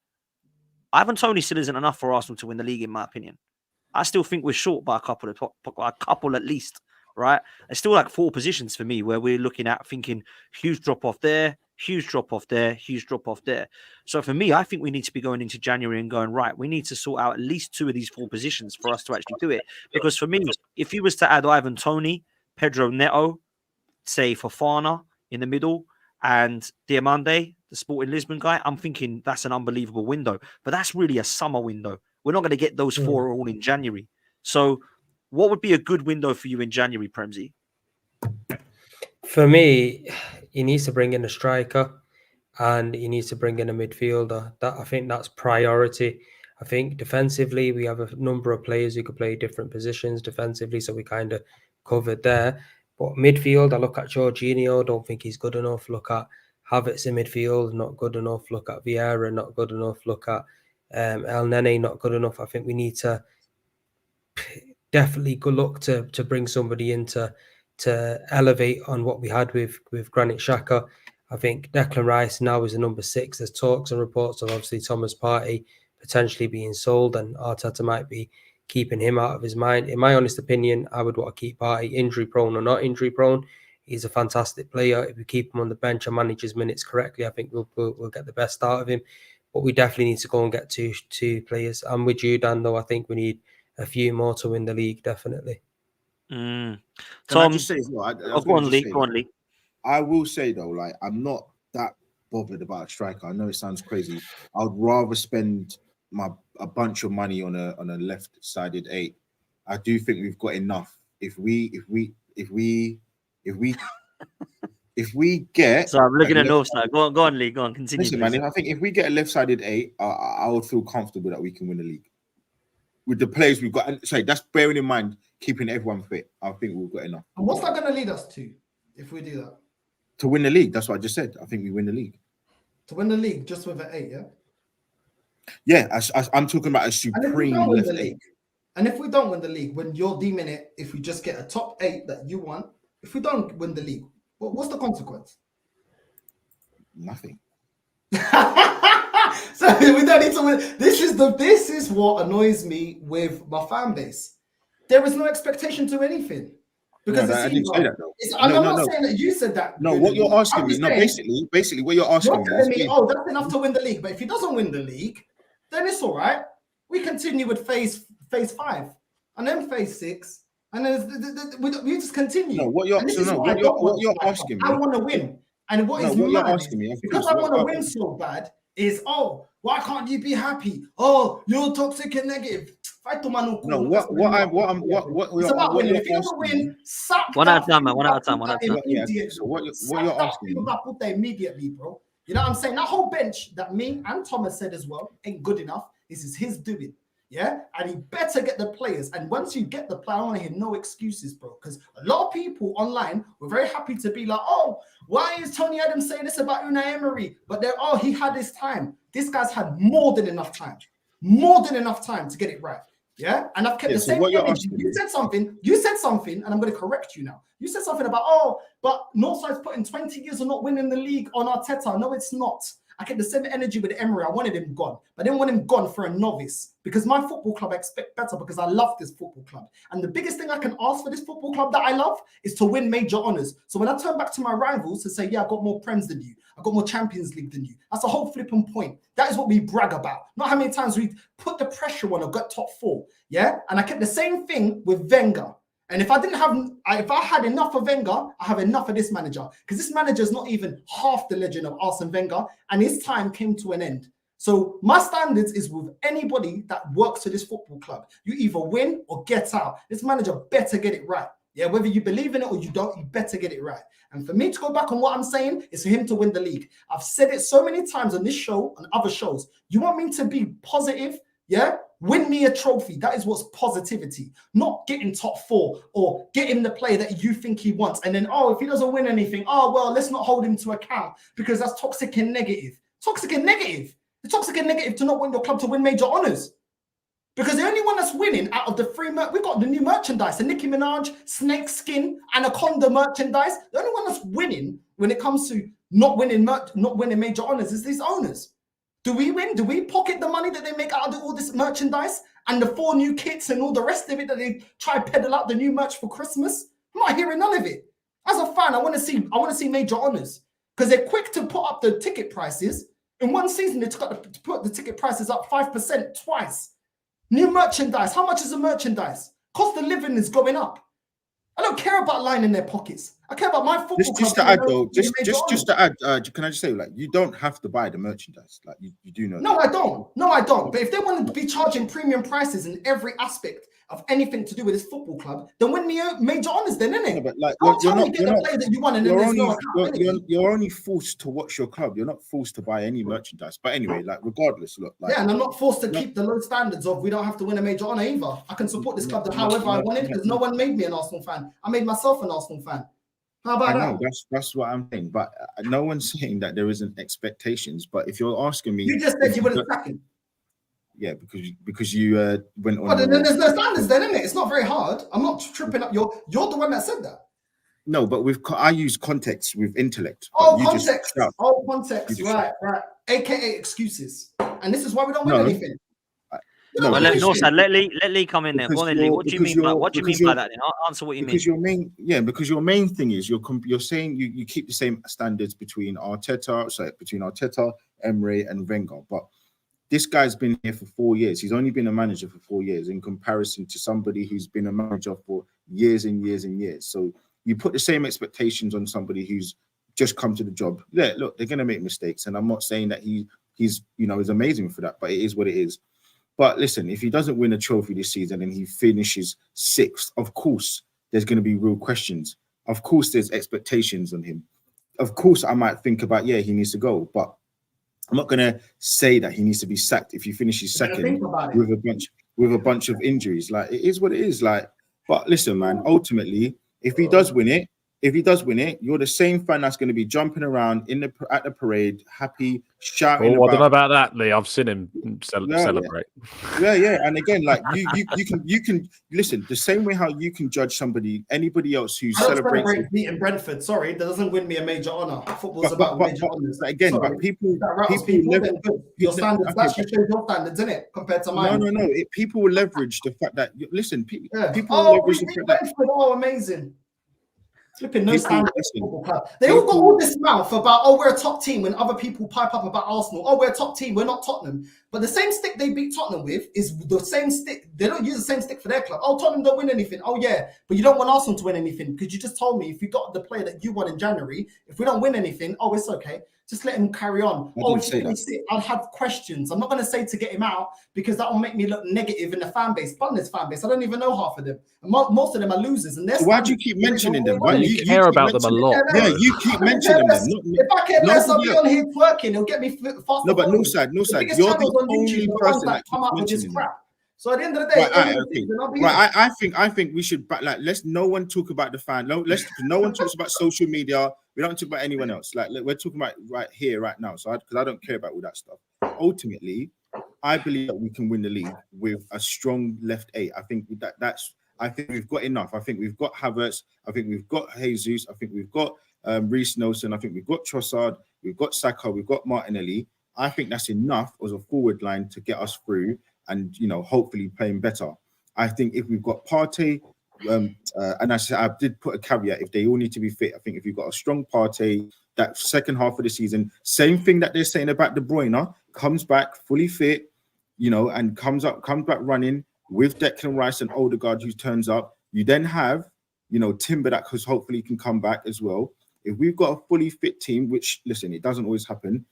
Ivan Toney still isn't enough for Arsenal to win the league, in my opinion. I still think we're short by a couple at least, right? There's still like 4 positions for me where we're looking at thinking huge drop off there, huge drop off there, huge drop off there. So for me, I think we need to be going into January and going, right, we need to sort out at least 2 of these 4 positions for us to actually do it. Because for me, if you was to add Ivan Toney, Pedro Neto, say Fofana in the middle, and Diamande, the Sporting Lisbon guy, I'm thinking that's an unbelievable window. But that's really a summer window. We're not going to get those 4 all in January. So what would be a good window for you in January, Premsy? For me, he needs to bring in a striker and he needs to bring in a midfielder. I think that's priority. I think defensively, we have a number of players who could play different positions defensively, so we kind of covered there. But midfield, I look at Jorginho, don't think he's good enough. Look at Havertz in midfield, not good enough. Look at Vieira, not good enough. Look at El Nene, not good enough. I think we need to definitely go look to bring somebody in to elevate on what we had with Granit Xhaka. I think Declan Rice now is the number 6. There's talks and reports of obviously Thomas Partey potentially being sold, and Arteta might be keeping him out of his mind. In my honest opinion, I would want to keep Partey, injury prone or not injury prone. He's a fantastic player. If we keep him on the bench and manage his minutes correctly, I think we'll get the best out of him. but we definitely need to go and get two players. I'm with you, Dan, though. I think we need a few more to win the league, definitely. Can I just say as well? Go on, Lee. I will say though, like, I'm not that bothered about a striker. I know it sounds crazy. I'd rather spend a bunch of money on a left-sided 8. I do think we've got enough. If we get. So I'm looking at North side. Go on, Lee. Go on, continue. Listen, man. I think if we get a left-sided 8, I would feel comfortable that we can win the league with the players we've got. And sorry, that's bearing in mind keeping everyone fit. I think we've got enough. And what's that going to lead us to if we do that? To win the league. That's what I just said. I think we win the league. To win the league just with an 8, yeah? Yeah, I'm talking about a supreme left 8. And if we don't win the league, when you're deeming it, if we just get a top 8 that you want, if we don't win the league, what's the consequence? Nothing. So we don't need to win. This is what annoys me with my fan base. There is no expectation to anything. Because I didn't say that though. I'm not saying that you said that. No, what you're asking me, basically what you're asking me, that's enough to win the league. But if he doesn't win the league, then it's all right. We continue with phase 5, and then phase 6, and then we just continue. No, what you're asking me, I want to win, and what you're asking me, because I want to win so bad, is why can't you be happy? Oh, you're toxic and negative. No, what you're winning. If you don't win, one at a time, man. One at a time. Yeah. So what you're asking me immediately, bro. You know what I'm saying? That whole bench that me and Thomas said as well ain't good enough. This is his doing. Yeah, and he better get the players. And once you get the player, I want to hear no excuses, bro. Because a lot of people online were very happy to be like, oh, why is Tony Adams saying this about Unai Emery? But he had his time. This guy's had more than enough time to get it right. Yeah, and I've kept the same energy. You said something, and I'm going to correct you now. You said something about, but Northside's putting 20 years of not winning the league on Arteta. No, it's not. I kept the same energy with Emery. I wanted him gone, but I didn't want him gone for a novice because my football club expect better because I love this football club. And the biggest thing I can ask for this football club that I love is to win major honours. So when I turn back to my rivals to say, yeah, I got more Prems than you, I got more Champions League than you, that's the whole flipping point. That is what we brag about. Not how many times we put the pressure on or got top 4. Yeah, and I kept the same thing with Wenger. And if I had enough of Wenger, I have enough of this manager. Because this manager is not even half the legend of Arsene Wenger, and his time came to an end. So my standards is with anybody that works for this football club. You either win or get out. This manager better get it right. Yeah, whether you believe in it or you don't, you better get it right. And for me to go back on what I'm saying is for him to win the league. I've said it so many times on this show and other shows. You want me to be positive? Yeah? Win me a trophy. That is what's positivity. Not getting top 4 or getting the player that you think he wants. And then, if he doesn't win anything, well, let's not hold him to account because that's toxic and negative. Toxic and negative. It's toxic and negative to not want your club to win major honours. Because the only one that's winning out of the 3, we got the new merchandise, the Nicki Minaj, snake skin, anaconda merchandise. The only one that's winning when it comes to not winning major honours is these owners. Do we win? Do we pocket the money that they make out of all this merchandise and the 4 new kits and all the rest of it that they try to peddle out the new merch for Christmas? I'm not hearing none of it. As a fan, I want to see major honours because they're quick to put up the ticket prices. In one season, they put the ticket prices up 5% twice. New merchandise. How much is the merchandise? Cost of living is going up. I don't care about lining their pockets. I care about my football club. Just to add, though, just to add, can I just say, like, you don't have to buy the merchandise. Like, you do know. No, I don't. But if they want to be charging premium prices in every aspect of anything to do with this football club, then win me major honours, then, innit? No, but like, you're only forced to watch your club. You're not forced to buy any merchandise. But anyway, like, regardless, look. Like, yeah, and I'm not forced to keep the low standards of we don't have to win a major honour either. I can support this club however I wanted because no one made me an Arsenal fan. I made myself an Arsenal fan. How about that? That's what I'm saying. But no one's saying that there isn't expectations. But if you're asking me, you just said you wouldn't sack him. Yeah, because you went on. But then there's no standards, then, isn't it? It's not very hard. I'm not tripping up. You're the one that said that. No, but I use context with intellect. Context. Context. Right. AKA excuses. And this is why we don't win anything. Let Lee come in there. What do you mean by that? Then answer what you mean. Because your main thing is you're saying you keep the same standards between Arteta, Emery, and Wenger, but this guy's been here for 4 years. He's only been a manager for 4 years in comparison to somebody who's been a manager for years and years and years. So you put the same expectations on somebody who's just come to the job. Yeah, look, they're going to make mistakes. And I'm not saying that he's, is amazing for that, but it is what it is. But listen, if he doesn't win a trophy this season and he finishes 6th, of course, there's going to be real questions. Of course, there's expectations on him. Of course, I might think about, he needs to go, but I'm not going to say that he needs to be sacked if he finishes second with a bunch of injuries. Like, it is what it is. Like, but listen, man, ultimately, if he does win it, you're the same fan that's going to be jumping around at the parade, happy, shouting. I don't know about that, Lee. I've seen him celebrate. Yeah. And again, like you can listen the same way how you can judge anybody else who celebrates beating Brentford. Sorry, that doesn't win me a major honor. Football's about major honors. Again, sorry. But people your standards. That's your standards, isn't it? Compared to mine. No. People will leverage the fact that people leverage the fact that amazing. Flipping no standard football club. They all got all this mouth about, we're a top team when other people pipe up about Arsenal. We're a top team, we're not Tottenham. But the same stick they beat Tottenham with is the same stick. They don't use the same stick for their club. Tottenham don't win anything. But you don't want Arsenal to win anything because you just told me if you got the player that you won in January, if we don't win anything, it's okay. Just let him carry on. I'd have questions. I'm not going to say to get him out because that will make me look negative in the fan base. But in this fan base, I don't even know half of them. And most of them are losers. And why do you keep mentioning them? Why you care about them a lot? Yeah, you keep mentioning them. If I care less, I'll be on here twerking. It'll get me faster. No, but no side. You're the only person that come up with this crap. So at the end of the day, I think we should let's no one talk about the fan. No one talks about social media. We don't talk about anyone else. Like we're talking about right here, right now. So because I don't care about all that stuff. Ultimately, I believe that we can win the league with a strong left 8. I think I think we've got enough. I think we've got Havertz. I think we've got Jesus. I think we've got Reece Nelson. I think we've got Trossard. We've got Saka. We've got Martinelli. I think that's enough as a forward line to get us through and, hopefully playing better. I think if we've got Partey, and I did put a caveat, if they all need to be fit, I think if you've got a strong Partey, that second half of the season, same thing that they're saying about De Bruyne, comes back fully fit, and comes back running with Declan Rice and Odegaard who turns up. You then have, Timber that hopefully can come back as well. If we've got a fully fit team, which, listen, it doesn't always happen,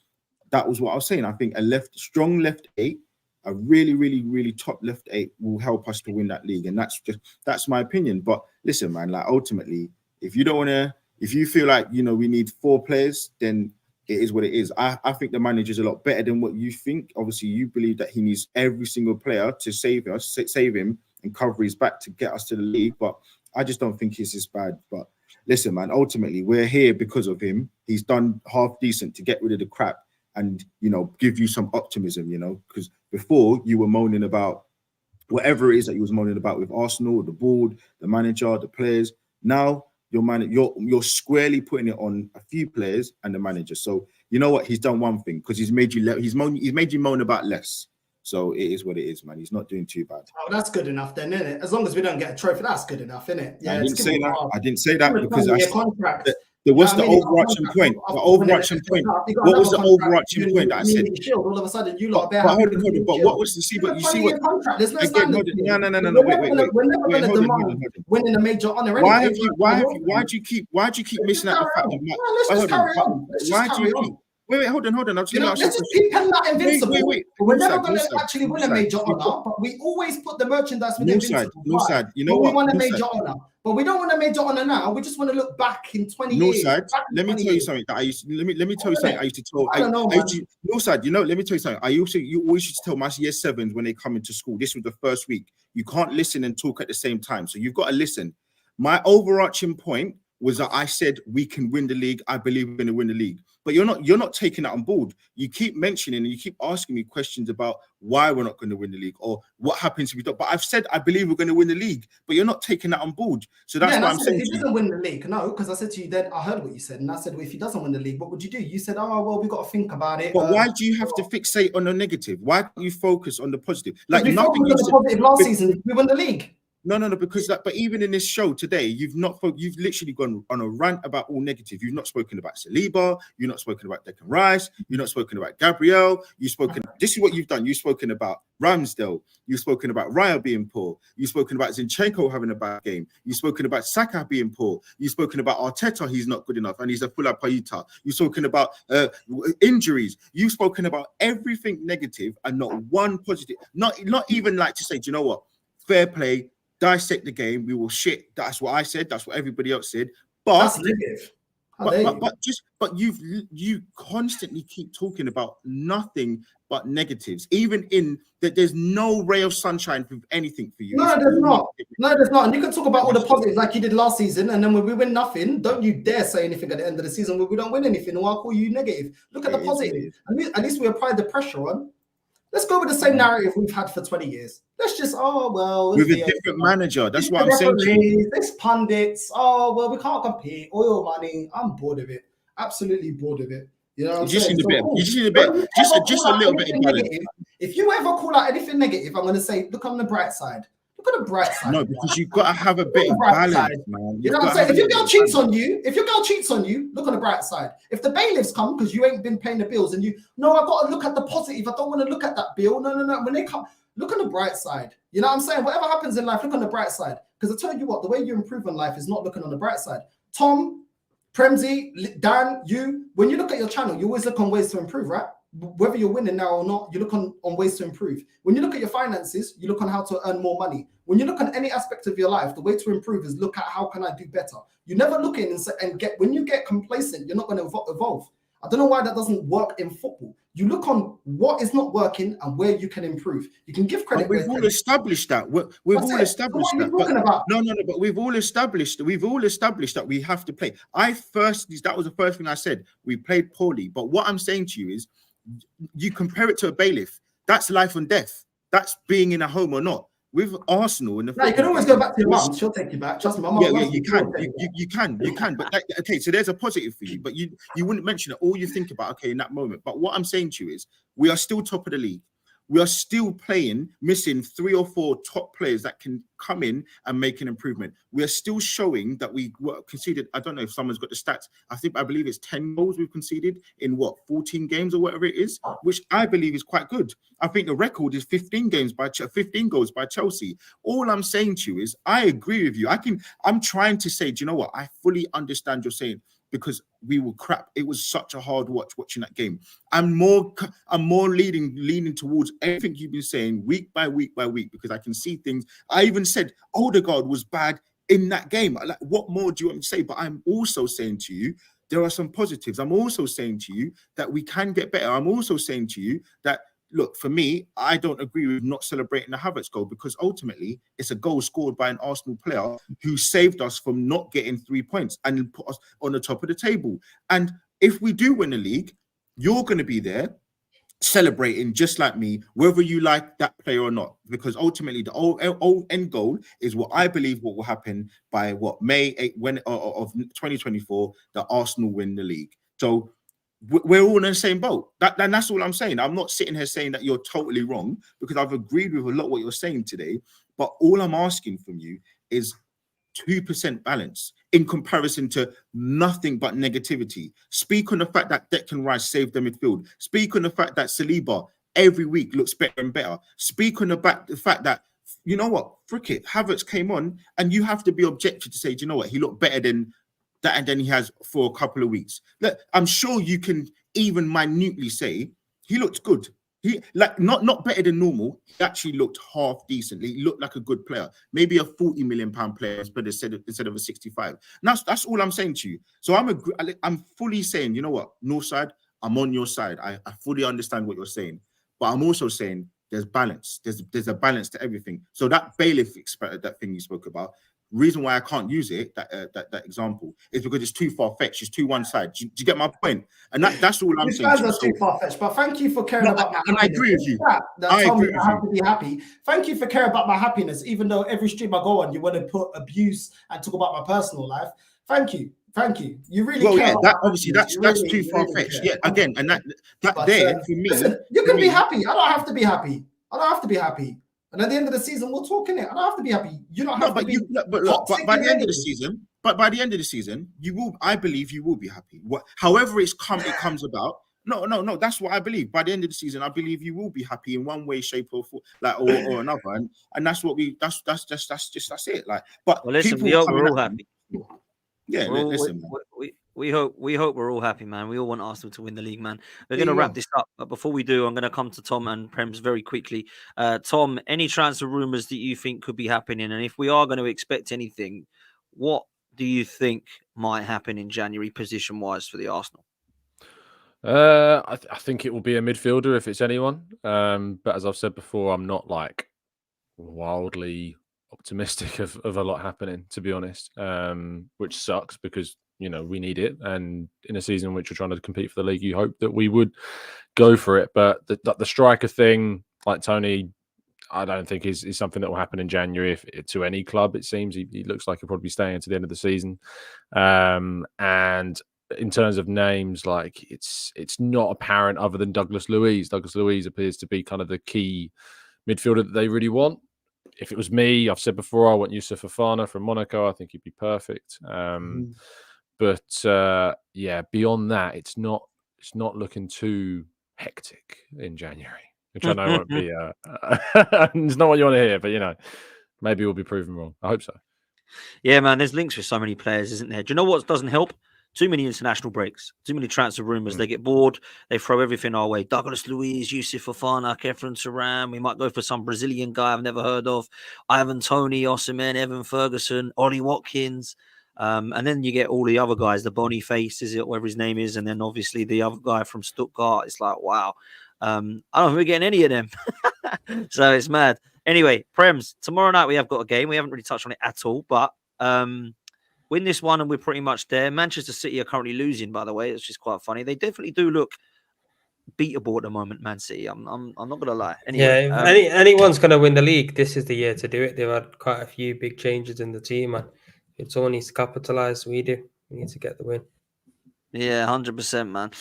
that was what I was saying. I think a strong left 8, a really, really, really top left 8 will help us to win that league. And that's my opinion. But listen, man, like ultimately, if you feel like, we need 4 players, then it is what it is. I think the manager's a lot better than what you think. Obviously, you believe that he needs every single player to save him and cover his back to get us to the league. But I just don't think he's this bad. But listen, man, ultimately, we're here because of him. He's done half decent to get rid of the crap and, give you some optimism, because before you were moaning about whatever it is that you was moaning about with Arsenal, the board, the manager, the players. Now you're squarely putting it on a few players and the manager. So you know what? He's done one thing because he's made you moan about less. So it is what it is, man. He's not doing too bad. Oh, that's good enough then, isn't it? As long as we don't get a trophy, that's good enough, isn't it? Yeah, I didn't say that because what's the overarching point? The overarching point. What was the overarching point that I said? All of a sudden, you lot but what was the see? But you see what? There's no standard. No. Wait. We're never going to demand winning a major honor. Why do you keep missing out the fact that? Let's just carry on. Why do you keep? Wait, hold on. I'm just let's just keep that invincible. We're never going to actually win a major honor, but we always put the merchandise with invincible. No side. You know what? We want a major honor, but we don't want a major honor now. We just want to look back in 20 years. No side. Let me tell you something that I used. Let me tell you something I used to tell. No side. Let me tell you something. You always used to tell my year 7s when they come into school. This was the first week. You can't listen and talk at the same time, so you've got to listen. My overarching point was that I said we can win the league. I believe we're going to win the league. But you're not taking that on board. You keep mentioning and you keep asking me questions about why we're not going to win the league or what happens if we don't. But I've said I believe we're going to win the league, but you're not taking that on board. So that's why I'm saying if he doesn't win the league, no, because I said to you then I heard what you said, and I said, well, if he doesn't win the league, what would you do? You said, oh well, we got to think about it. But why do you have to fixate on the negative? Why don't you focus on the positive? Like nothing. We focused on the positive last season. We won the league. No, because but even in this show today, you've literally gone on a rant about all negative. You've not spoken about Saliba, you've not spoken about Declan Rice, you've not spoken about Gabriel, this is what you've done. You've spoken about Ramsdale, you've spoken about Raya being poor, you've spoken about Zinchenko having a bad game, you've spoken about Saka being poor, you've spoken about Arteta, he's not good enough, and he's a full up Paita. You've spoken about injuries, you've spoken about everything negative and not one positive, not even like to say, do you know what? Fair play. Dissect the game. We will shit. That's what I said. That's what everybody else said. But that's negative. But you constantly keep talking about nothing but negatives. Even in that, there's no ray of sunshine for anything for you. No, there's not. No, there's not. And you can talk about all the positives like you did last season, and then when we win nothing, don't you dare say anything at the end of the season when we don't win anything, or I'll call you negative. Look at the positive. At least we applied the pressure on. Let's go with the same narrative we've had for 20 years. Let's just, with a different manager. That's what I'm saying to you. This pundits, we can't compete. Oil money. I'm bored of it. Absolutely bored of it. You know, just a little bit of balance. If you ever call out anything negative, I'm going to say, look on the bright side. Look at the bright side. No, because you've got to have a bit of balance, man. You know what I'm saying? If your girl cheats on you, look on the bright side. If the bailiffs come because you ain't been paying the bills and I've got to look at the positive. I don't want to look at that bill. No. When they come, look on the bright side. You know what I'm saying? Whatever happens in life, look on the bright side. Because I tell you what, the way you improve in life is not looking on the bright side. Tom, Premzy, Dan, when you look at your channel, you always look on ways to improve, right? Whether you're winning now or not, you look on ways to improve. When you look at your finances, you look on how to earn more money. When you look on any aspect of your life, the way to improve is look at how can I do better. You never look in and get, when you get complacent, you're not going to evolve. I don't know why that doesn't work in football. You look on what is not working and where you can improve. You can give credit. We've all established that. We've all established that. But we've all established that we have to play. That was the first thing I said. We played poorly. But what I'm saying to you is, you compare it to a bailiff. That's life and death. That's being in a home or not. With Arsenal, you can always go back to your mum. She'll take you back. Trust me, you can. But okay, so there's a positive for you. But you wouldn't mention it. All you think about, okay, in that moment. But what I'm saying to you is, we are still top of the league. We are still missing 3 or 4 top players that can come in and make an improvement. We are still showing that we were conceded. I don't know if someone's got the stats. I believe it's 10 goals we've conceded in 14 games or whatever it is, which I believe is quite good. I think the record is 15 goals by Chelsea. All I'm saying to you is, I agree with you. I'm trying to say, do you know what? I fully understand you're saying, because we were crap. It was such a hard watching that game. I'm more leaning towards everything you've been saying week by week because I can see things. I even said Odegaard was bad in that game. Like, what more do you want me to say? But I'm also saying to you, there are some positives. I'm also saying to you that we can get better. I'm also saying to you that, look, for me, I don't agree with not celebrating the Havertz goal, because ultimately it's a goal scored by an Arsenal player who saved us from not getting 3 points and put us on the top of the table. And if we do win the league, you're going to be there celebrating just like me, whether you like that player or not, because ultimately the old end goal is what I believe what will happen by May 8 of 2024, that Arsenal win the league. So we're all in the same boat. That's all I'm saying. I'm not sitting here saying that you're totally wrong, because I've agreed with a lot of what you're saying today. But all I'm asking from you is 2% balance in comparison to nothing but negativity. Speak on the fact that Declan Rice saved the midfield. Speak on the fact that Saliba every week looks better and better. Speak on the fact that, you know what, frick it, Havertz came on, and you have to be objective to say, do you know what, he looked better than that, and then he has for a couple of weeks. Look, I'm sure you can even minutely say he looked good. He not better than normal. He actually looked half decent. He looked like a good player, maybe a £40 million player instead of a 65. And that's all I'm saying to you. So I'm fully saying, you know what, Northside, I'm on your side. I fully understand what you're saying, but I'm also saying there's balance. There's a balance to everything. So that bailiff that thing you spoke about. Reason why I can't use it, that example, is because it's too far-fetched. It's too one side. Do you get my point? And that's all I'm saying. That's too far-fetched. But thank you for caring about my happiness. I agree with you. I have to be happy. Thank you for caring about my happiness. Even though every stream I go on, you want to put abuse and talk about my personal life. Thank you. You really care. That's too far-fetched. Yeah, again, and that there for me. Listen, you can be happy. I don't have to be happy. And at the end of the season, we're talking it. I don't have to be happy. You don't have to be. But by the end of the season, you will. I believe you will be happy. However it comes about. No. That's what I believe. By the end of the season, I believe you will be happy in one way, shape, or form, or another. And that's what we. That's it. Like, but well, listen, people we're all happy. Yeah, listen, man. We hope we're all happy, man. We all want Arsenal to win the league, man. We're going to wrap this up, but before we do, I'm going to come to Tom and Prems very quickly. Tom, any transfer rumours that you think could be happening, and if we are going to expect anything, what do you think might happen in January, position-wise, for the Arsenal? I think it will be a midfielder if it's anyone. But as I've said before, I'm not like wildly optimistic of a lot happening, to be honest. Which sucks because we need it, and in a season in which we're trying to compete for the league, you hope that we would go for it. But the striker thing, like Tony, I don't think is something that will happen in January to any club. It seems he looks like he'll probably be staying to the end of the season. And in terms of names, like it's not apparent other than Douglas Luiz. Douglas Luiz appears to be kind of the key midfielder that they really want. If it was me, I've said before, I want Yusuf Fofana from Monaco. I think he'd be perfect. But beyond that, it's not looking too hectic in January, which I know won't be. It's not what you want to hear, but maybe we'll be proven wrong. I hope so. Yeah, man. There's links with so many players, isn't there? Do you know what doesn't help? Too many international breaks, too many transfer rumours. They get bored. They throw everything our way. Douglas Luiz, Yusuf Fofana, Kefren Turan. We might go for some Brazilian guy I've never heard of. Ivan Toney, Osimhen, Evan Ferguson, Ollie Watkins. And then you get all the other guys, the Boniface, is it, whatever his name is. And then obviously the other guy from Stuttgart. It's like, wow. I don't think we're getting any of them. So it's mad. Anyway, Prems, tomorrow night we have got a game. We haven't really touched on it at all, but win this one and we're pretty much there. Manchester City are currently losing, by the way. It's just quite funny. They definitely do look beatable at the moment, Man City. I'm not going to lie. Anyway, anyone's going to win the league. This is the year to do it. They've had quite a few big changes in the team, and it's all needs to capitalise. We need to get the win. Yeah, 100%, man.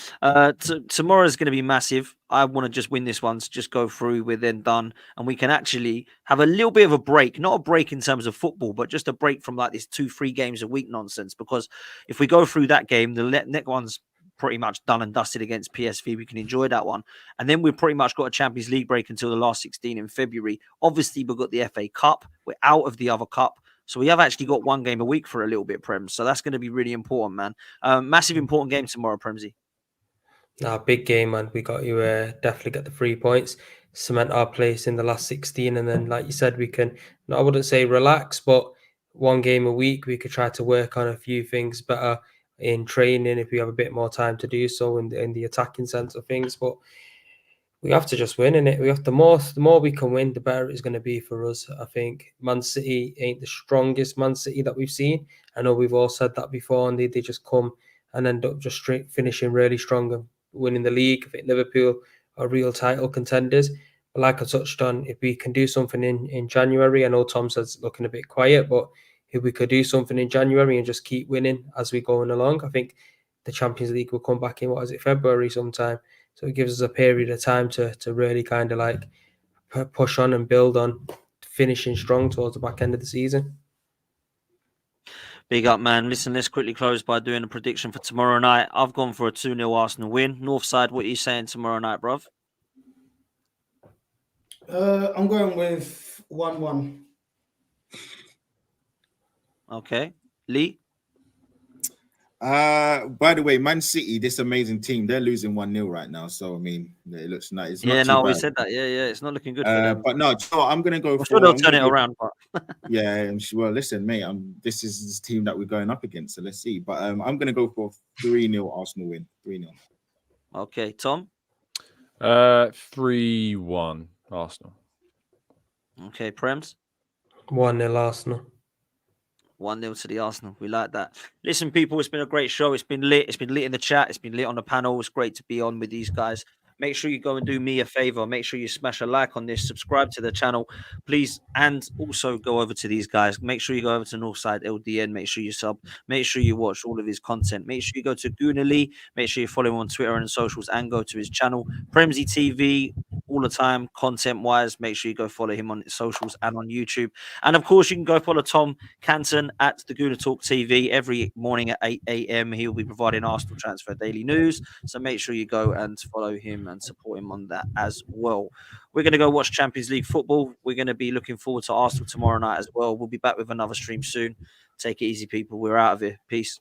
Tomorrow is going to be massive. I want to just win this one, so just go through. We're then done, and we can actually have a little bit of a break. Not a break in terms of football, but just a break from like this 2-3 games a week nonsense. Because if we go through that game, the next one's pretty much done and dusted against PSV. We can enjoy that one, and then we've pretty much got a Champions League break until the last 16 in February. Obviously, we've got the FA Cup. We're out of the other cup. So we have actually got one game a week for a little bit, Prem. So that's going to be really important, man. Massive important game tomorrow, Premsy. Big game, man. We got you definitely get the 3 points, cement our place in the last 16. And then, like you said, we can, I wouldn't say relax, but one game a week, we could try to work on a few things better in training if we have a bit more time to do so in the attacking sense of things. But we have to just win in it. We have the more we can win, the better it's going to be for us. I think Man City ain't the strongest Man City that we've seen. I know we've all said that before, and they just come and end up just finishing really strong and winning the league. I think Liverpool are real title contenders. But like I touched on, if we can do something in January, I know Tom says it's looking a bit quiet, but if we could do something in January and just keep winning as we're going along, I think the Champions League will come back in, February sometime. So it gives us a period of time to really kind of like push on and build on finishing strong towards the back end of the season. Big up, man. Listen, let's quickly close by doing a prediction for tomorrow night. I've gone for a 2-0 Arsenal win. Northside, what are you saying tomorrow night, bruv? I'm going with 1-1. Okay. Lee? By the way, Man City, this amazing team, they're losing 1-0 right now. So I mean, it looks nice. We said that. Yeah, it's not looking good for them. But no, I'm gonna go. I'm sure they'll turn it around. But yeah, well, listen, mate, this is this team that we're going up against, so let's see. But I'm gonna go for 3-0 Arsenal win. 3-0. Okay, Tom. 3-1 Arsenal. Okay, Prems. 1-0 Arsenal. 1-0 to the Arsenal. We like that. Listen, people, it's been a great show. It's been lit. It's been lit in the chat. It's been lit on the panel. It's great to be on with these guys. Make sure you go and do me a favor. Make sure you smash a like on this. Subscribe to the channel, please. And also go over to these guys. Make sure you go over to Northside LDN. Make sure you sub. Make sure you watch all of his content. Make sure you go to Goonali. Make sure you follow him on Twitter and socials and go to his channel. Premsy TV. all the time, content-wise. Make sure you go follow him on socials and on YouTube. And, of course, you can go follow Tom Canton at the Gooner Talk TV every morning at 8 a.m. He'll be providing Arsenal transfer daily news. So make sure you go and follow him and support him on that as well. We're going to go watch Champions League football. We're going to be looking forward to Arsenal tomorrow night as well. We'll be back with another stream soon. Take it easy, people. We're out of here. Peace.